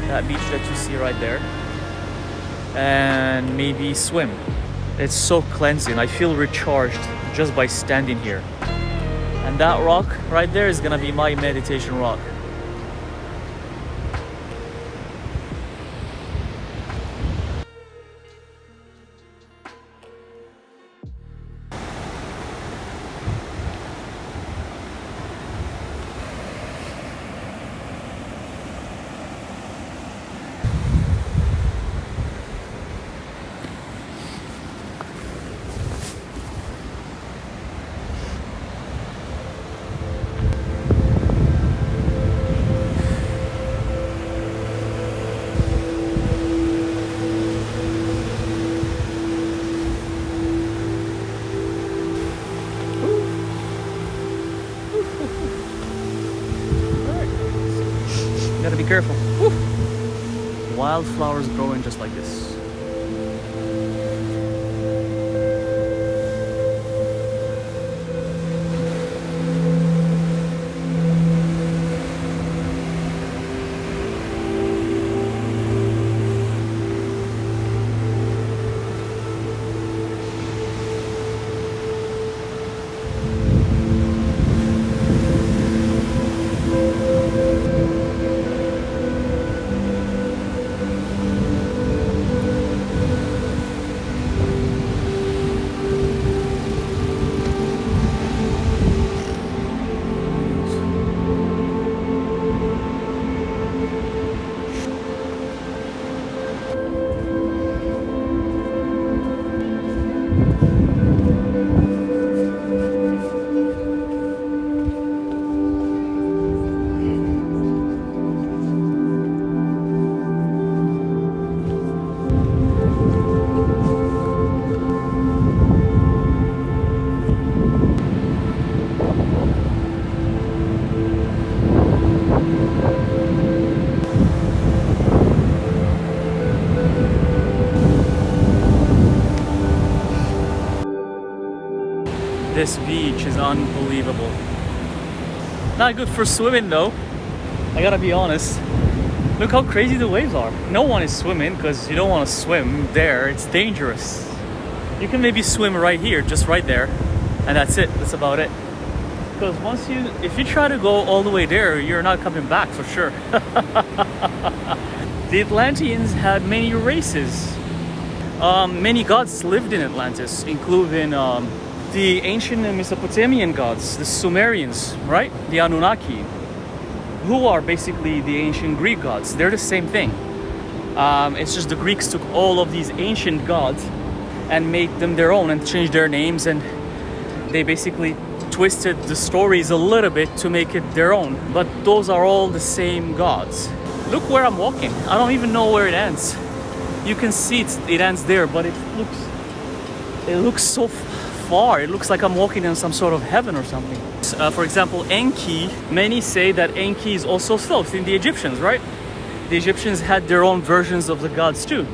That beach that you see right there. And maybe swim. It's so cleansing. I feel recharged just by standing here. And that rock right there is gonna be my meditation rock. Gotta be careful. Woo. Wildflowers growing just like this. This beach is unbelievable. Not good for swimming though, I gotta be honest. Look how crazy the waves are. No one is swimming because you don't want to swim there, it's dangerous. You can maybe swim right here, just right there, and that's it, that's about it. Because if you try to go all the way there, you're not coming back for sure. The Atlanteans had many races. Many gods lived in Atlantis, including the ancient Mesopotamian gods, the Sumerians, right? The Anunnaki, who are basically the ancient Greek gods. They're the same thing. It's just the Greeks took all of these ancient gods and made them their own and changed their names, and they basically twisted the stories a little bit to make it their own. But those are all the same gods. Look where I'm walking. I don't even know where it ends. You can see it ends there, but it looks so far. It looks like I'm walking in some sort of heaven or something. For example, Enki, many say that Enki is also Thoth in the Egyptians, right? The Egyptians had their own versions of the gods too,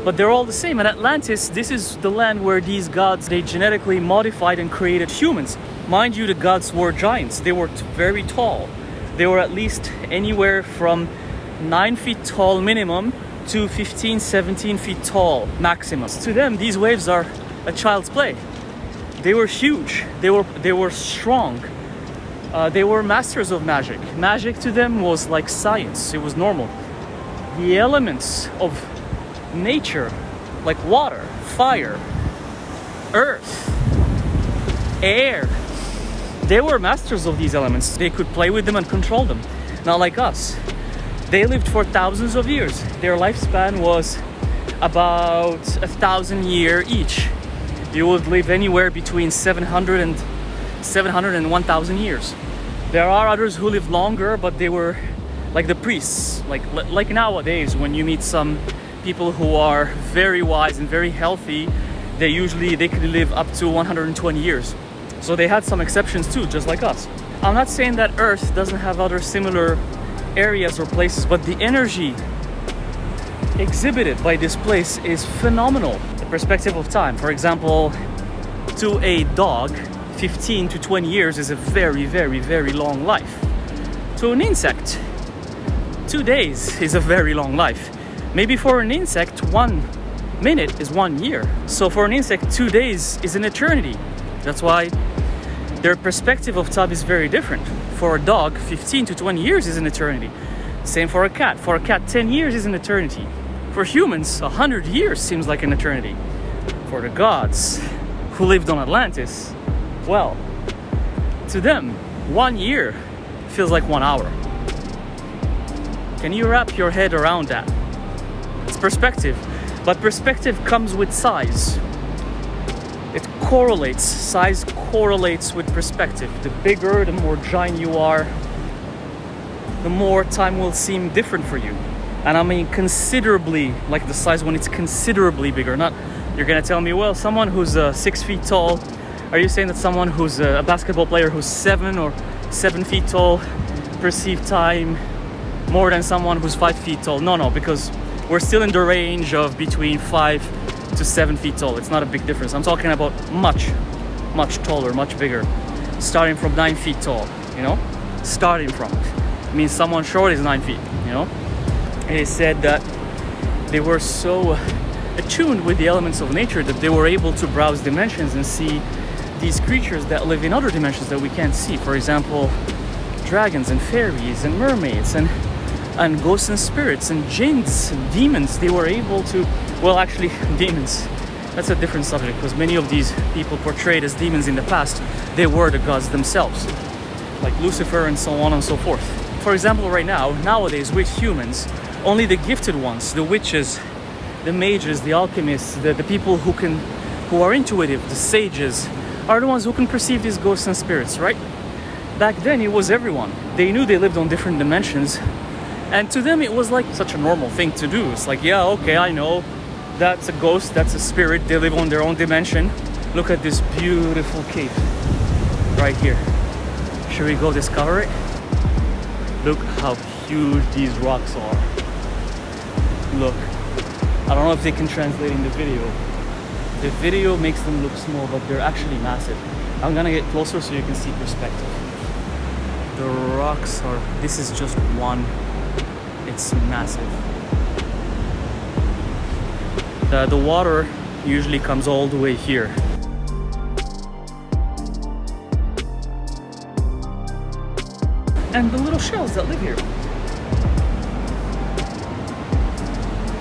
but they're all the same. And Atlantis, this is the land where these gods, they genetically modified and created humans. Mind you, the gods were giants. They were very tall. They were at least anywhere from 9 feet tall minimum to 15, 17 feet tall maximum. To them, these waves are a child's play. They were huge. They were strong. They were masters of magic. Magic to them was like science. It was normal. The elements of nature, like water, fire, earth, air, they were masters of these elements. They could play with them and control them. Not like us. They lived for thousands of years. Their lifespan was about 1,000 years each. You would live anywhere between 700 and 1,000 years. There are others who live longer, but they were like the priests. Like nowadays, when you meet some people who are very wise and very healthy, they could live up to 120 years. So they had some exceptions too, just like us. I'm not saying that Earth doesn't have other similar areas or places, but the energy exhibited by this place is phenomenal. The perspective of time, for example, to a dog, 15 to 20 years is a very, very, very long life. To an insect, 2 days is a very long life. Maybe for an insect, 1 minute is 1 year. So for an insect, 2 days is an eternity. That's why their perspective of time is very different. For a dog, 15 to 20 years is an eternity. Same for a cat. For a cat, 10 years is an eternity. For humans, 100 years seems like an eternity. For the gods who lived on Atlantis, well, to them, 1 year feels like 1 hour. Can you wrap your head around that? It's perspective, but perspective comes with size. It correlates, size correlates with perspective. The bigger, the more giant you are, the more time will seem different for you. And I mean considerably, like the size when it's considerably bigger. Not, you're gonna tell me, well, someone who's 6 feet tall, are you saying that someone who's a basketball player who's 7 or 7 feet tall perceive time more than someone who's 5 feet tall? No, because we're still in the range of between 5 to 7 feet tall. It's not a big difference. I'm talking about much taller, much bigger. Starting from 9 feet tall, you know? Starting from. It means someone short is 9 feet, you know? And it said that they were so attuned with the elements of nature that they were able to browse dimensions and see these creatures that live in other dimensions that we can't see. For example, dragons and fairies and mermaids and ghosts and spirits and jinns and demons. They were able to, well, actually demons, that's a different subject, because many of these people portrayed as demons in the past, they were the gods themselves, like Lucifer and so on and so forth. For example, right now, nowadays with humans, only the gifted ones, the witches, the mages, the alchemists, the people who are intuitive, the sages, are the ones who can perceive these ghosts and spirits, right? Back then it was everyone. They knew they lived on different dimensions, and to them it was like such a normal thing to do. It's like, yeah, okay, I know, that's a ghost, that's a spirit, they live on their own dimension. Look at this beautiful cave right here. Should we go discover it? Look how huge these rocks are. Look, I don't know if they can translate in the video. The video makes them look small, but they're actually massive. I'm gonna get closer so you can see perspective. The rocks are, this is just one, it's massive. The water usually comes all the way here. And the little shells that live here.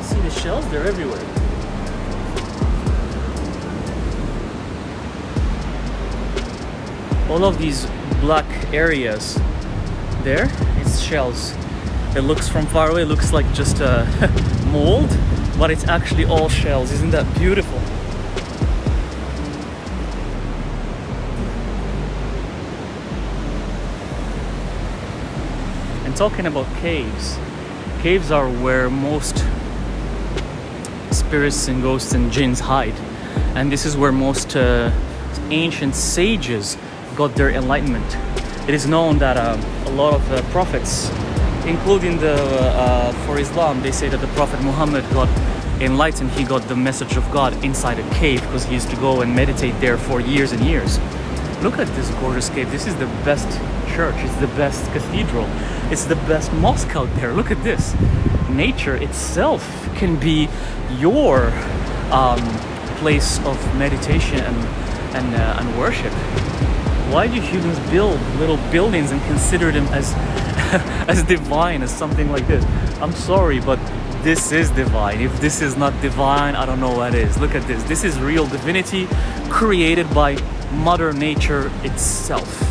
See the shells? They're everywhere. All of these black areas there, it's shells. It looks from far away, it looks like just a mold, but it's actually all shells. Isn't that beautiful? And talking about caves, caves are where most spirits and ghosts and jinns hide. And this is where most ancient sages got their enlightenment. It is known that a lot of prophets, including for Islam, they say that the Prophet Muhammad got enlightened. He got the message of God inside a cave because he used to go and meditate there for years and years. Look at this gorgeous cave. This is the best church. It's the best cathedral. It's the best mosque out there. Look at this. Nature itself can be your place of meditation and worship. Why do humans build little buildings and consider them as as divine, as something like this? I'm sorry, but this is divine. If this is not divine, I don't know what is. Look at this. This is real divinity created by Mother Nature itself.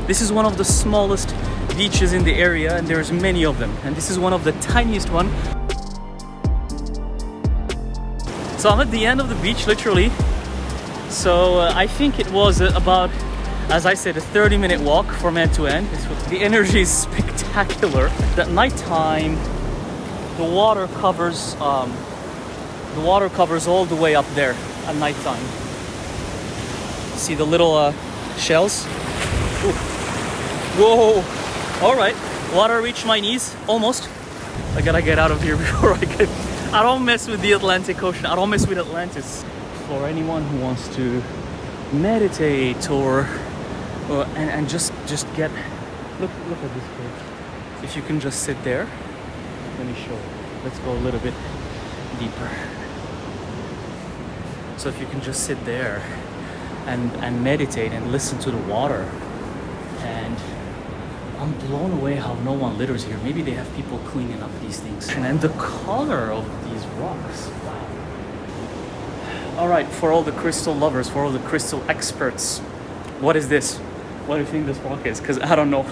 This is one of the smallest beaches in the area, and there's many of them. And this is one of the tiniest one. So I'm at the end of the beach, literally. So I think it was about, as I said, a 30-minute walk from end to end. The energy is spectacular. At nighttime, the water covers all the way up there at nighttime. See the little shells? Ooh. Whoa! All right, water reached my knees, almost. I gotta get out of here before I don't mess with the Atlantic Ocean. I don't mess with Atlantis. For anyone who wants to meditate or and just get look at this cave. If you can just sit there, let me show you. Let's go a little bit deeper. So if you can just sit there and meditate and listen to the water, and I'm blown away how no one litters here. Maybe they have people cleaning up these things. And the color of these rocks, wow. All right, for all the crystal lovers, for all the crystal experts, what is this? What do you think this rock is? Because I don't know.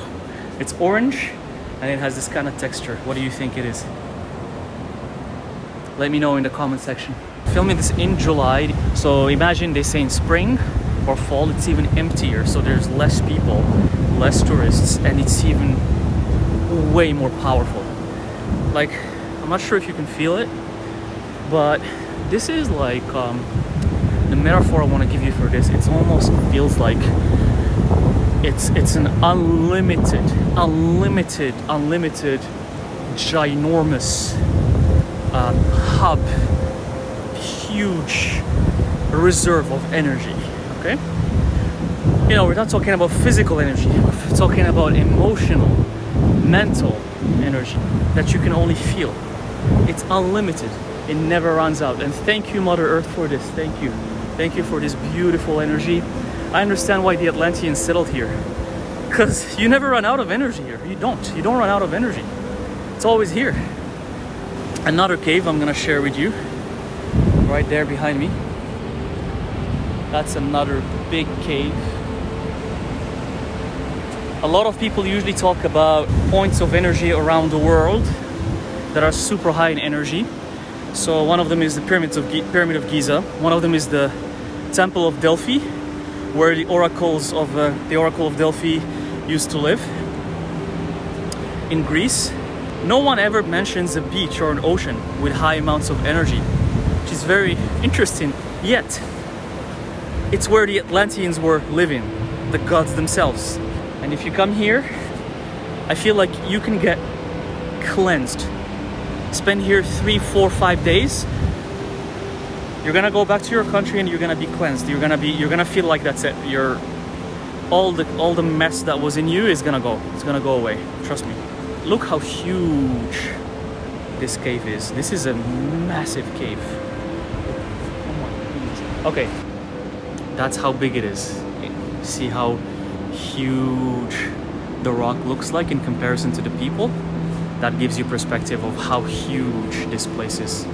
It's orange and it has this kind of texture. What do you think it is? Let me know in the comment section. Filming this in July, so imagine they say in spring or fall, it's even emptier, so there's less people, less tourists, and it's even way more powerful. Like, I'm not sure if you can feel it, but this is like the metaphor I want to give you for this. It almost feels like it's an unlimited, ginormous hub, huge reserve of energy. Okay? You know, we're not talking about physical energy, we're talking about emotional, mental energy that you can only feel. It's unlimited, it never runs out. And thank you, Mother Earth, for this. Thank you. Thank you for this beautiful energy. I understand why the Atlanteans settled here. Because you never run out of energy here. You don't run out of energy. It's always here. Another cave I'm gonna share with you, right there behind me. That's another big cave. A lot of people usually talk about points of energy around the world that are super high in energy. So one of them is the Pyramid of Giza. One of them is the Temple of Delphi, where the Oracle of Delphi used to live in Greece. No one ever mentions a beach or an ocean with high amounts of energy, which is very interesting. Yet, it's where the Atlanteans were living, the gods themselves. And if you come here, I feel like you can get cleansed. Spend here 3, 4, 5 days. You're gonna go back to your country and you're gonna be cleansed. You're gonna feel like that's it. All the mess that was in you is gonna go. It's gonna go away. Trust me. Look how huge this cave is. This is a massive cave. Okay, that's how big it is. See how huge the rock looks like in comparison to the people? That gives you perspective of how huge this place is.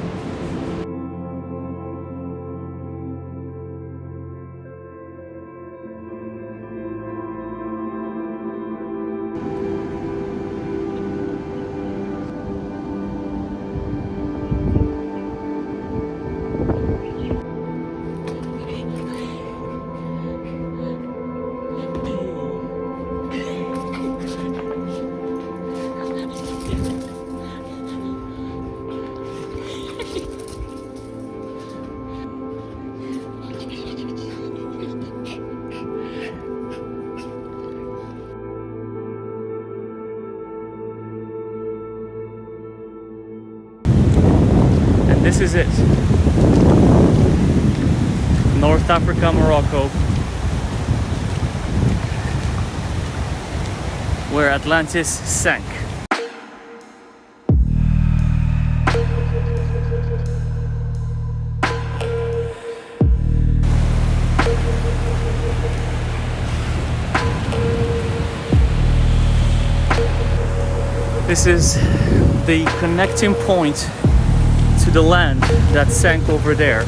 This is it. North Africa, Morocco, where Atlantis sank. This is the connecting point to the land that sank over there.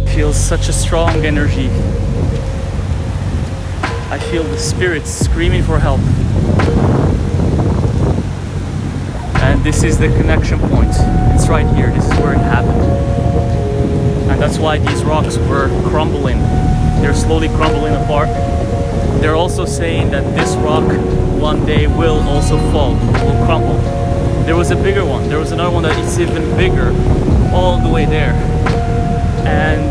Feels such a strong energy. I feel the spirits screaming for help. And this is the connection point. It's right here. This is where it happened. And that's why these rocks were crumbling. They're slowly crumbling apart. They're also saying that this rock one day will also fall, will crumble. There was a bigger one. There was another one that is even bigger, all the way there. And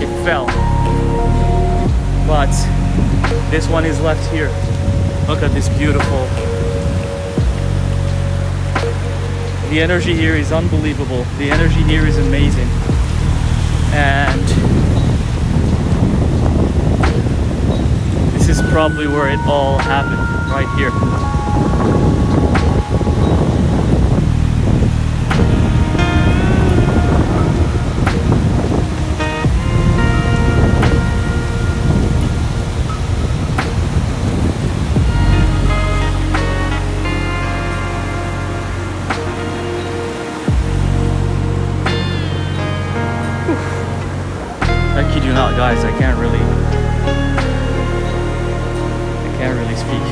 it fell. But this one is left here. Look at this beautiful. The energy here is unbelievable. The energy here is amazing. And this is probably where it all happened, right here. I kid you not, guys, I can't really speak.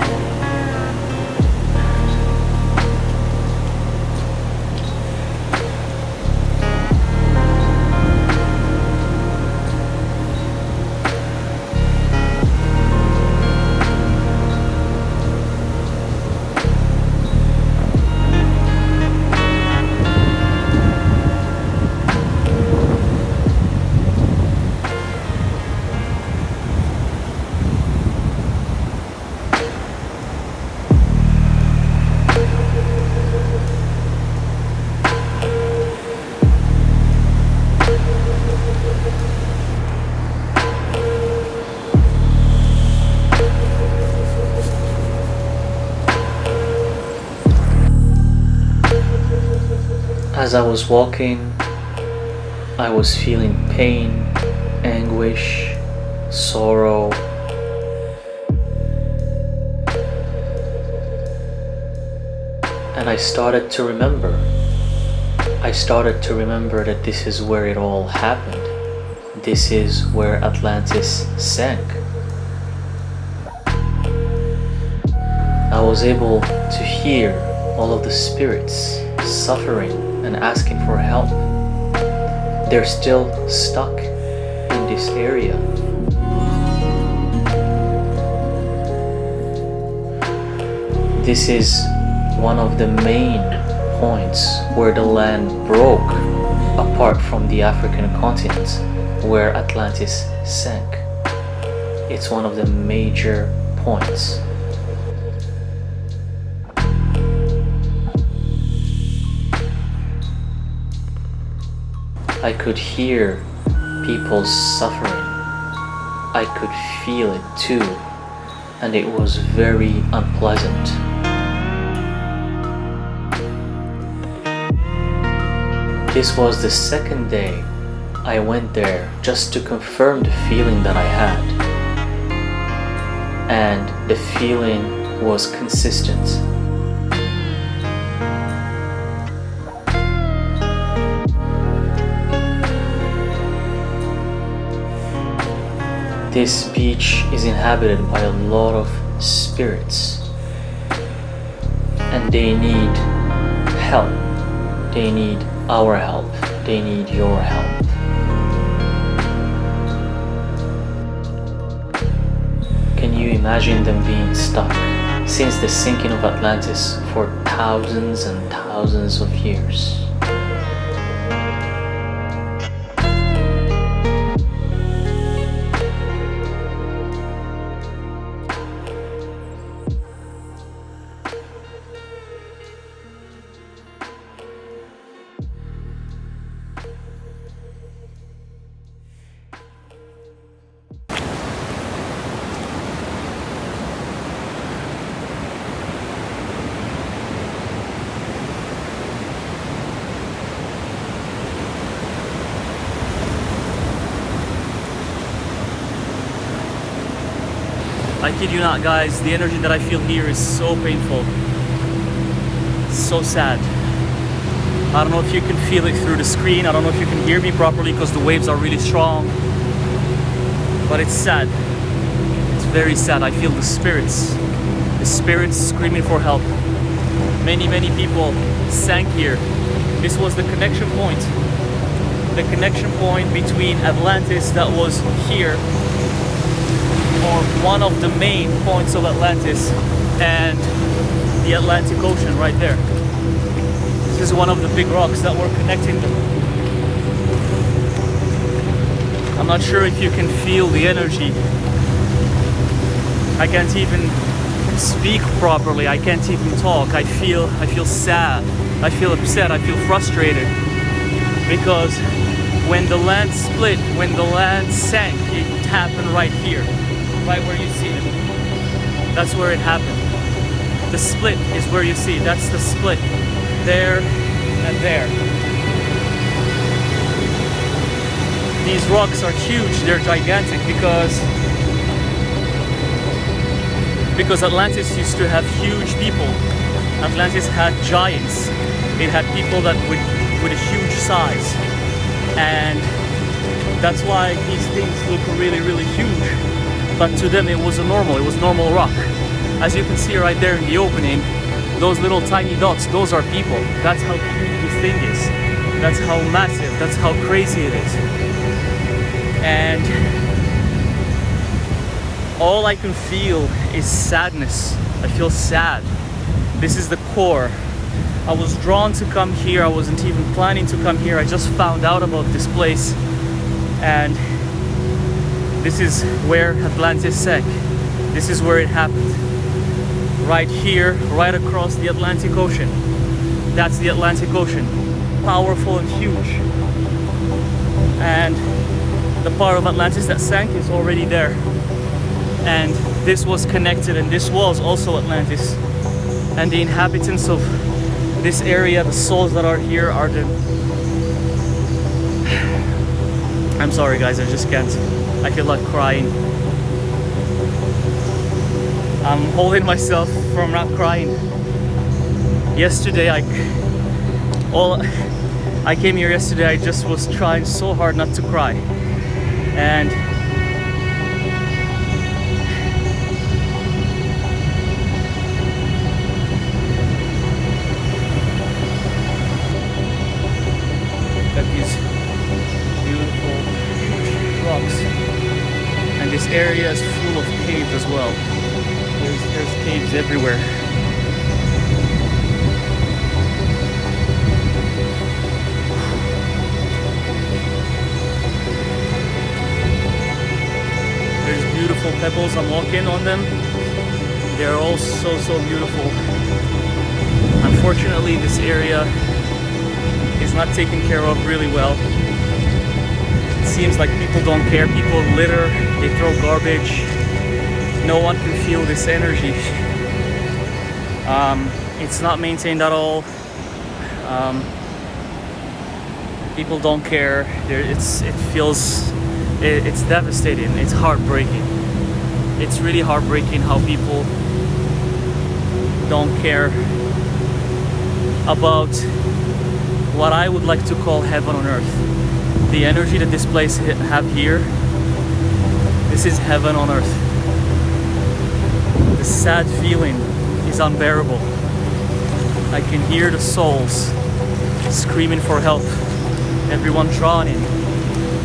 As I was walking, I was feeling pain, anguish, sorrow. And I started to remember. I started to remember that this is where it all happened. This is where Atlantis sank. I was able to hear all of the spirits suffering and asking for help. They're still stuck in this area. This is one of the main points where the land broke apart from the African continent, where Atlantis sank. It's one of the major points. I could hear people suffering. I could feel it too, and it was very unpleasant. This was the second day I went there just to confirm the feeling that I had. And the feeling was consistent. This beach is inhabited by a lot of spirits, and they need help. They need our help. They need your help. Can you imagine them being stuck since the sinking of Atlantis for thousands and thousands of years? I kid you not, guys, the energy that I feel here is so painful, so sad. I don't know if you can feel it through the screen, I don't know if you can hear me properly because the waves are really strong, but it's sad. It's very sad. I feel the spirits screaming for help. Many people sank here. This was the connection point between Atlantis that was here, or one of the main points of Atlantis, and the Atlantic Ocean right there. This is one of the big rocks that were connecting them. I'm not sure if you can feel the energy. I can't even speak properly. I can't even talk. I feel sad. I feel upset. I feel frustrated because when the land split, when the land sank, it happened right here. Right where you see it. That's where it happened. The split is where you see. That's the split. There and there. These rocks are huge. They're gigantic because Atlantis used to have huge people. Atlantis had giants. It had people that with a huge size. And that's why these things look really huge. But to them it was normal rock. As you can see right there in the opening, those little tiny dots, those are people. That's how huge this thing is. That's how massive, that's how crazy it is. And all I can feel is sadness. I feel sad. This is the core. I was drawn to come here. I wasn't even planning to come here. I just found out about this place. And this is where Atlantis sank. This is where it happened. Right here, right across the Atlantic Ocean. That's the Atlantic Ocean. Powerful and huge. And the part of Atlantis that sank is already there. And this was connected, and this was also Atlantis. And the inhabitants of this area, the souls that are here, are the... I'm sorry guys, I just can't. I feel like crying. I'm holding myself from not crying. Yesterday, I came here yesterday, I just was trying so hard not to cry. And got these beautiful rocks. And this area is full of caves as well. There's caves everywhere. beautiful pebbles. I'm walking on them. They're all so beautiful. Unfortunately, this area is not taken care of really well. It seems like people don't care. People litter, they throw garbage. No one can feel this energy. It's not maintained at all. People don't care. It's devastating. It's heartbreaking. It's really heartbreaking how people don't care about what I would like to call heaven on earth. The energy that this place have here, this is heaven on earth. The sad feeling is unbearable. I can hear the souls screaming for help. Everyone drowning.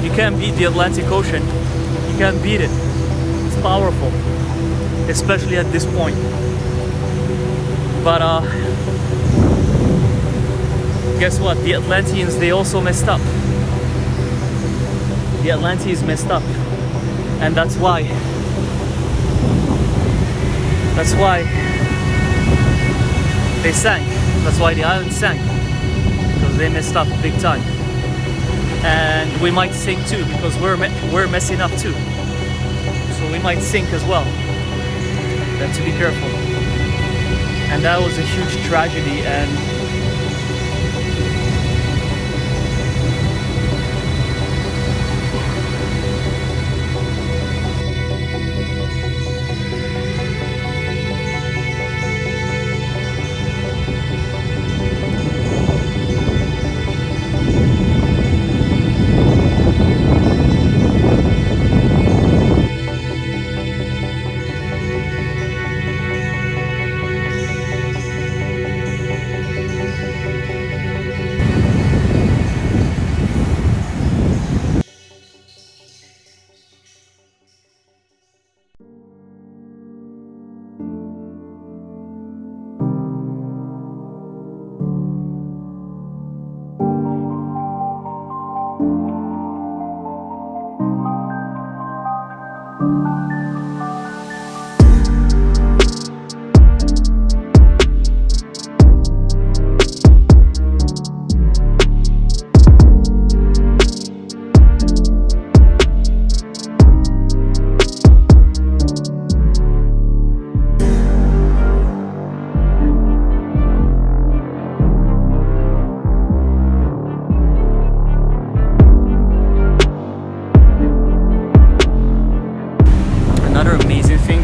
You can't beat the Atlantic Ocean. You can't beat it. It's powerful, especially at this point. But guess what? The Atlanteans, they also messed up. The Atlanteans messed up, and that's why they sank. That's why the island sank, because they messed up big time. And we might sink too, because we're messing up too. So we might sink as well. We have to be careful. And that was a huge tragedy. And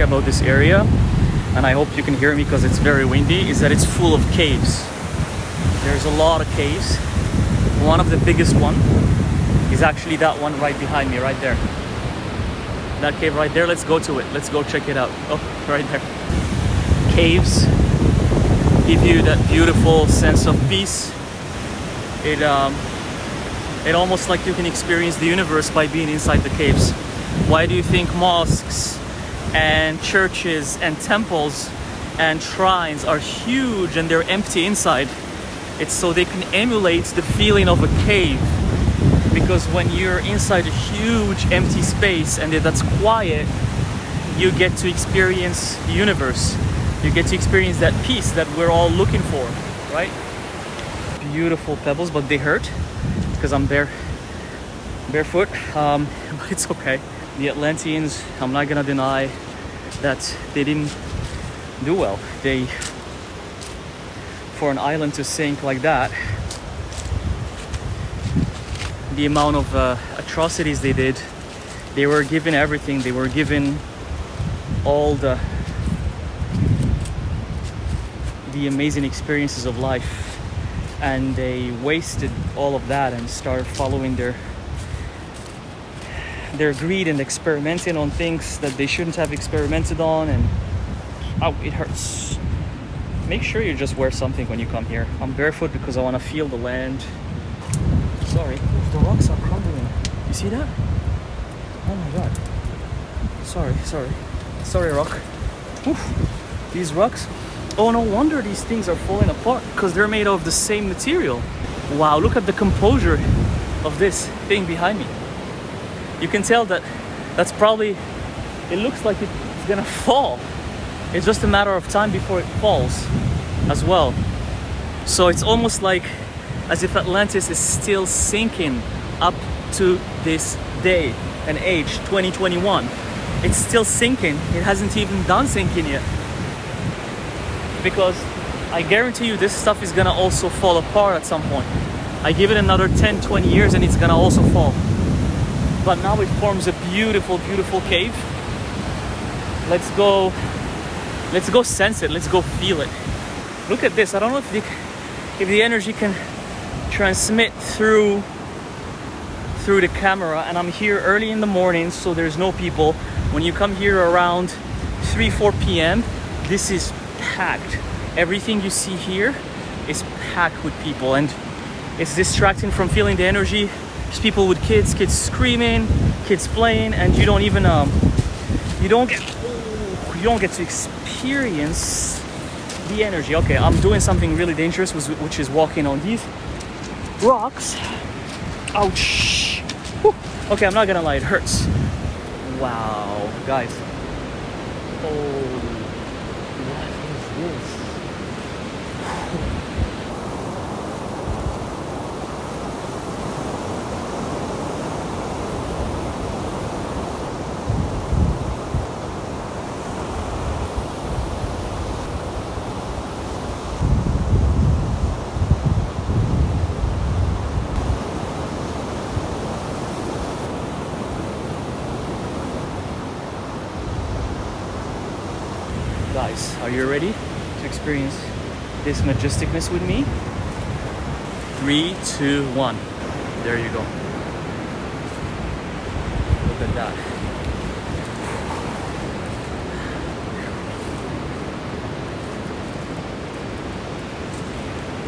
about this area, and I hope you can hear me because it's very windy, is that it's full of caves. There's a lot of caves. One of the biggest one is actually that one right behind me, right there. That cave right there, let's go to it. Let's go check it out. Oh, right there. Caves give you that beautiful sense of peace. It almost like you can experience the universe by being inside the caves. Why do you think mosques and churches and temples and shrines are huge and they're empty inside? It's so they can emulate the feeling of a cave, because when you're inside a huge empty space and that's quiet, you get to experience the universe. You get to experience that peace that we're all looking for, right? Beautiful pebbles, but they hurt because I'm barefoot, but it's okay. The Atlanteans, I'm not gonna deny that they didn't do well. For an island to sink like that, the amount of atrocities they did, they were given everything. They were given all the amazing experiences of life, and they wasted all of that and started following their greed and experimenting on things that they shouldn't have experimented on. And oh, it hurts. Make sure you just wear something when you come here. I'm barefoot because I want to feel the land. Sorry, the rocks are crumbling. You see that? Oh my god. Sorry, rock. Oof. These rocks. Oh, no wonder these things are falling apart, because they're made of the same material. Wow, look at the composure of this thing behind me. You can tell that that's probably it looks like it's gonna fall. It's just a matter of time before it falls as well. So it's almost like as if Atlantis is still sinking up to this day and age, 2021. It's still sinking. It hasn't even done sinking yet. Because I guarantee you this stuff is gonna also fall apart at some point. I give it another 10, 20 years and it's gonna also fall. But now it forms a beautiful, beautiful cave. Let's go sense it. Let's go feel it. Look at this. I don't know if the energy can transmit through the camera, and I'm here early in the morning, so there's no people. When you come here around 3-4 p.m., this is packed. Everything you see here is packed with people, and it's distracting from feeling the energy. There's people with kids screaming, kids playing, and you don't even you don't get to experience the energy. Okay, I'm doing something really dangerous, which is walking on these rocks. Ouch. Whew. Okay, I'm not gonna lie, it hurts. Wow, guys. Oh, what is this? Guys, are you ready to experience this majesticness with me? 3, 2, 1. There you go. Look at that.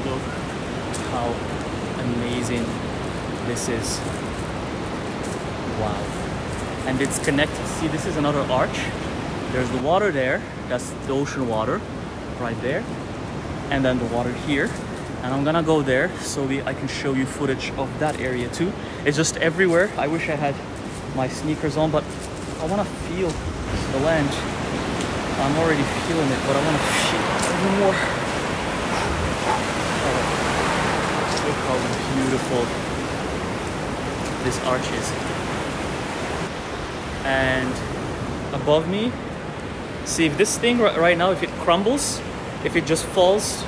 Look how amazing this is. Wow. And it's connected. See, this is another arch. There's the water there, that's the ocean water right there, and then the water here. And I'm gonna go there so I can show you footage of that area too. It's just everywhere. I wish I had my sneakers on, but I wanna feel the land. I'm already feeling it, but I wanna feel it even more. Oh, look how beautiful this arch is. And above me, see, if this thing right now, if it crumbles, if it just falls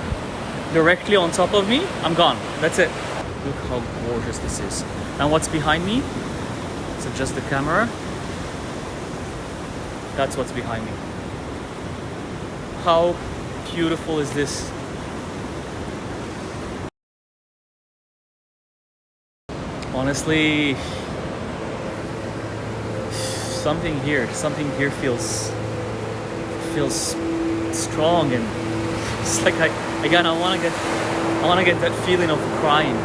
directly on top of me, I'm gone. That's it. Look how gorgeous this is. And what's behind me? So just the camera. That's what's behind me. How beautiful is this? Honestly, something here feels strong, and it's like I want to get that feeling of crying,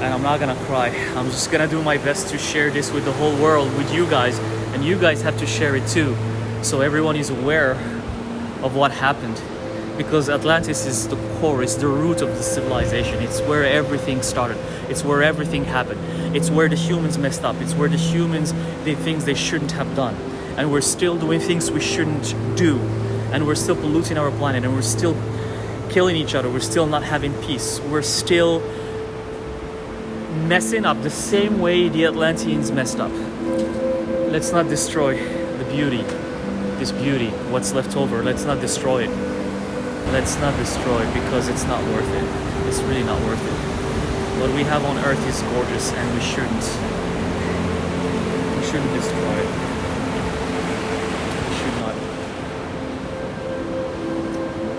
and I'm not gonna cry. I'm just gonna do my best to share this with the whole world, with you guys, and you guys have to share it too, so everyone is aware of what happened, because Atlantis is the core, it's the root of the civilization. It's where everything started. It's where everything happened. It's where the humans messed up. It's where the humans did things they shouldn't have done. And we're still doing things we shouldn't do. And we're still polluting our planet. And we're still killing each other. We're still not having peace. We're still messing up the same way the Atlanteans messed up. Let's not destroy the beauty. This beauty, what's left over. Let's not destroy it. Let's not destroy it, because it's not worth it. It's really not worth it. What we have on Earth is gorgeous, and we shouldn't destroy it. We should not.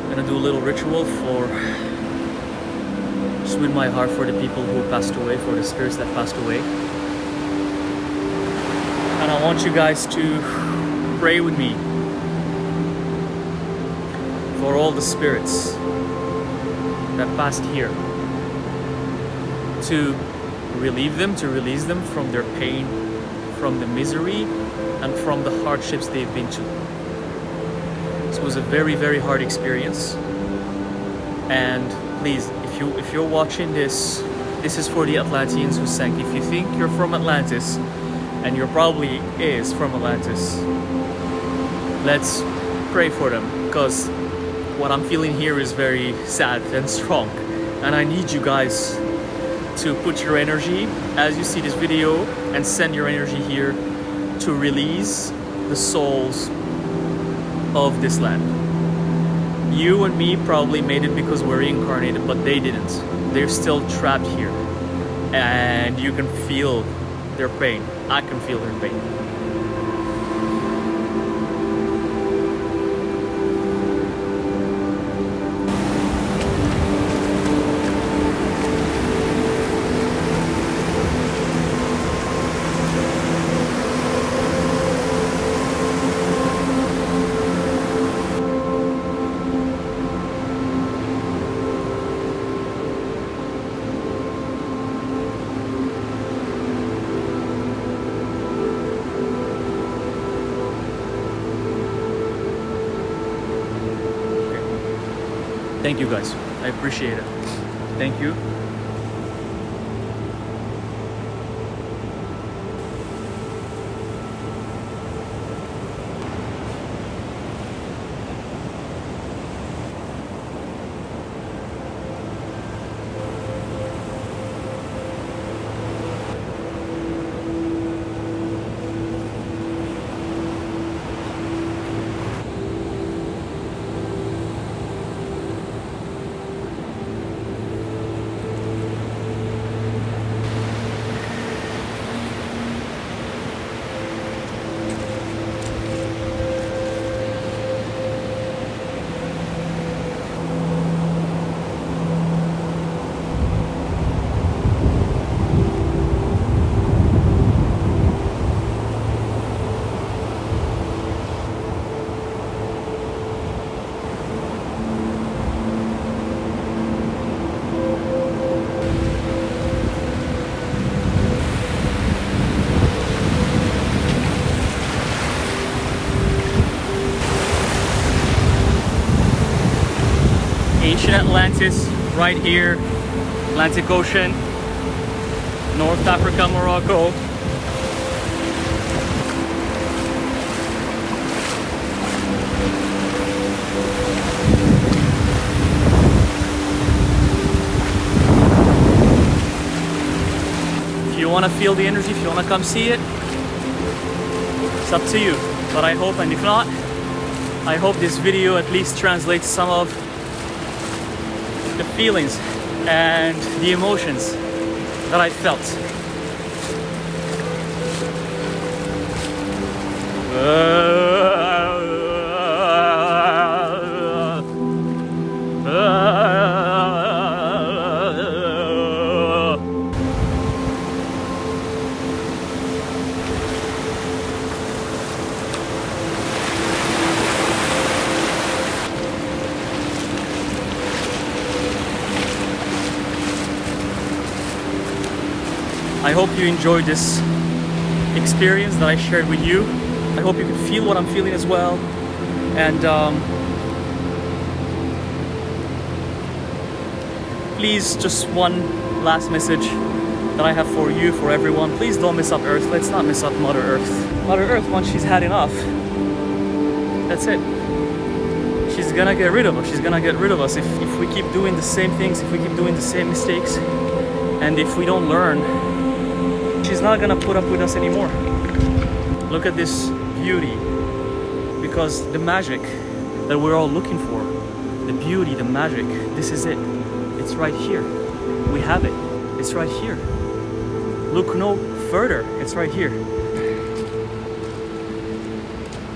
I'm gonna do a little ritual just with my heart for the people who passed away, for the spirits that passed away. And I want you guys to pray with me for all the spirits that passed here, to relieve them, to release them from their pain, from the misery, and from the hardships they've been to. This was a very, very hard experience. And please, if you're watching this, this is for the Atlanteans who sank. If you think you're from Atlantis, and you're probably is from Atlantis. Let's pray for them, because what I'm feeling here is very sad and strong, and I need you guys to put your energy as you see this video and send your energy here to release the souls of this land. You and me probably made it because we're reincarnated, but they didn't. They're still trapped here, and you can feel their pain. I can feel their pain. Thank you guys. I appreciate it. Thank you. Ancient Atlantis, right here, Atlantic Ocean, North Africa, Morocco. If you want to feel the energy, if you want to come see it, it's up to you. But I hope, and if not, I hope this video at least translates some of the feelings and the emotions that I felt. I hope you enjoyed this experience that I shared with you. I hope you can feel what I'm feeling as well. And please, just one last message that I have for you, for everyone. Please don't miss up Earth. Let's not miss up Mother Earth. Mother Earth, once she's had enough, that's it. She's gonna get rid of us. She's gonna get rid of us if we keep doing the same things, if we keep doing the same mistakes, and if we don't learn. She's not gonna put up with us anymore. Look at this beauty, because the magic that we're all looking for, the beauty, the magic, this is it. It's right here. We have it. It's right here. Look no further. It's right here.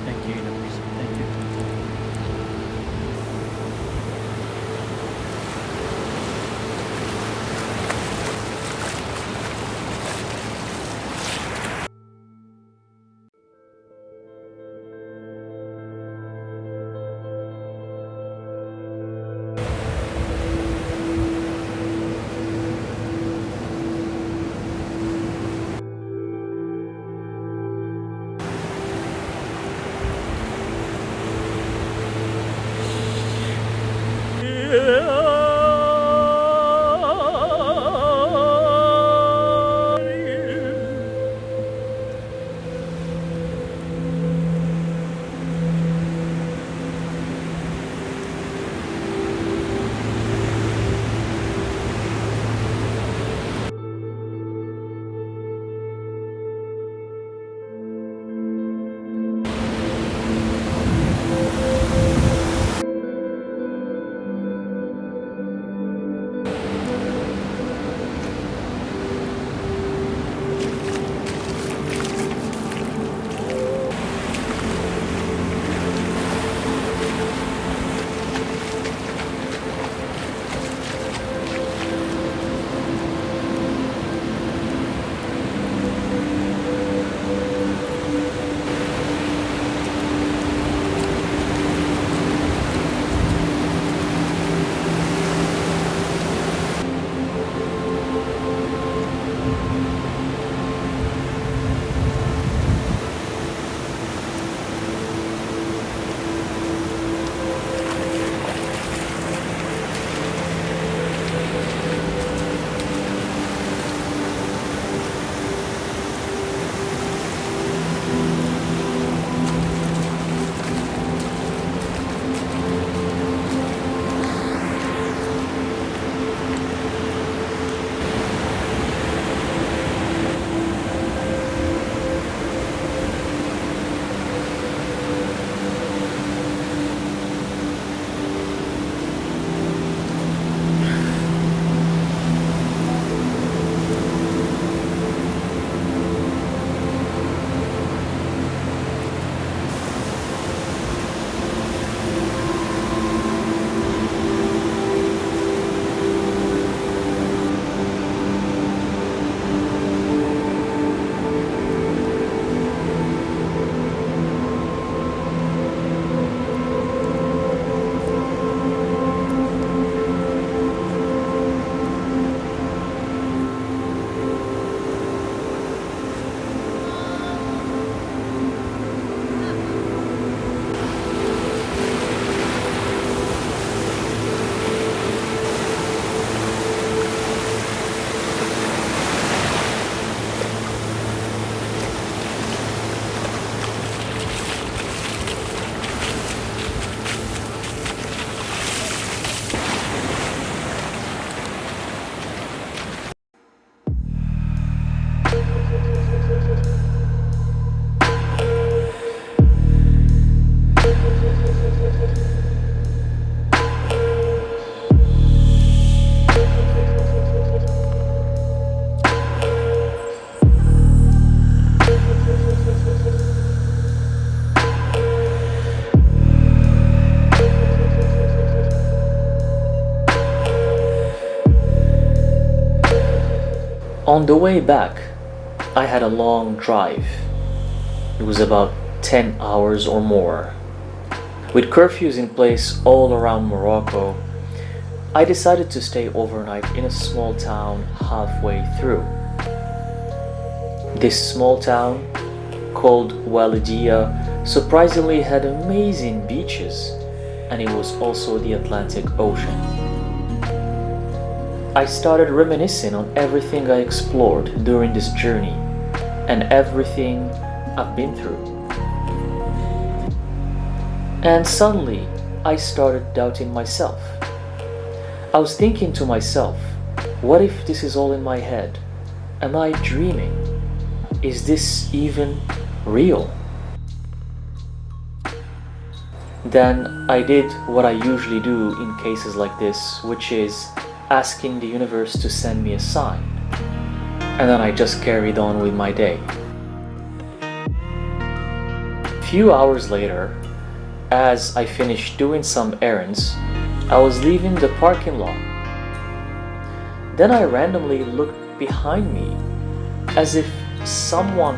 Thank you, universe. Thank you. On the way back, I had a long drive. It was about 10 hours or more. With curfews in place all around Morocco, I decided to stay overnight in a small town halfway through. This small town, called Walidia, surprisingly had amazing beaches, and it was also the Atlantic Ocean. I started reminiscing on everything I explored during this journey and everything I've been through. And suddenly, I started doubting myself. I was thinking to myself, what if this is all in my head? Am I dreaming? Is this even real? Then I did what I usually do in cases like this, which is asking the universe to send me a sign. And then I just carried on with my day. A few hours later, as I finished doing some errands, I was leaving the parking lot. Then I randomly looked behind me, as if someone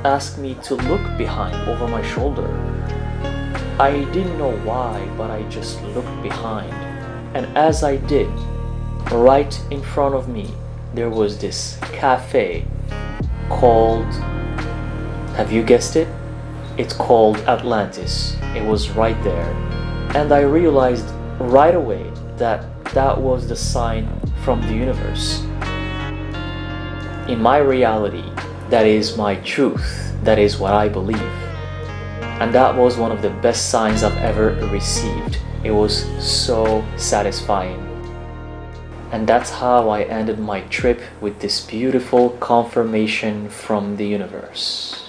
asked me to look behind over my shoulder. I didn't know why, but I just looked behind. And as I did, right in front of me, there was this cafe called, have you guessed it? It's called Atlantis. It was right there. And I realized right away that that was the sign from the universe. In my reality, that is my truth. That is what I believe. And that was one of the best signs I've ever received. It was so satisfying. And that's how I ended my trip, with this beautiful confirmation from the universe.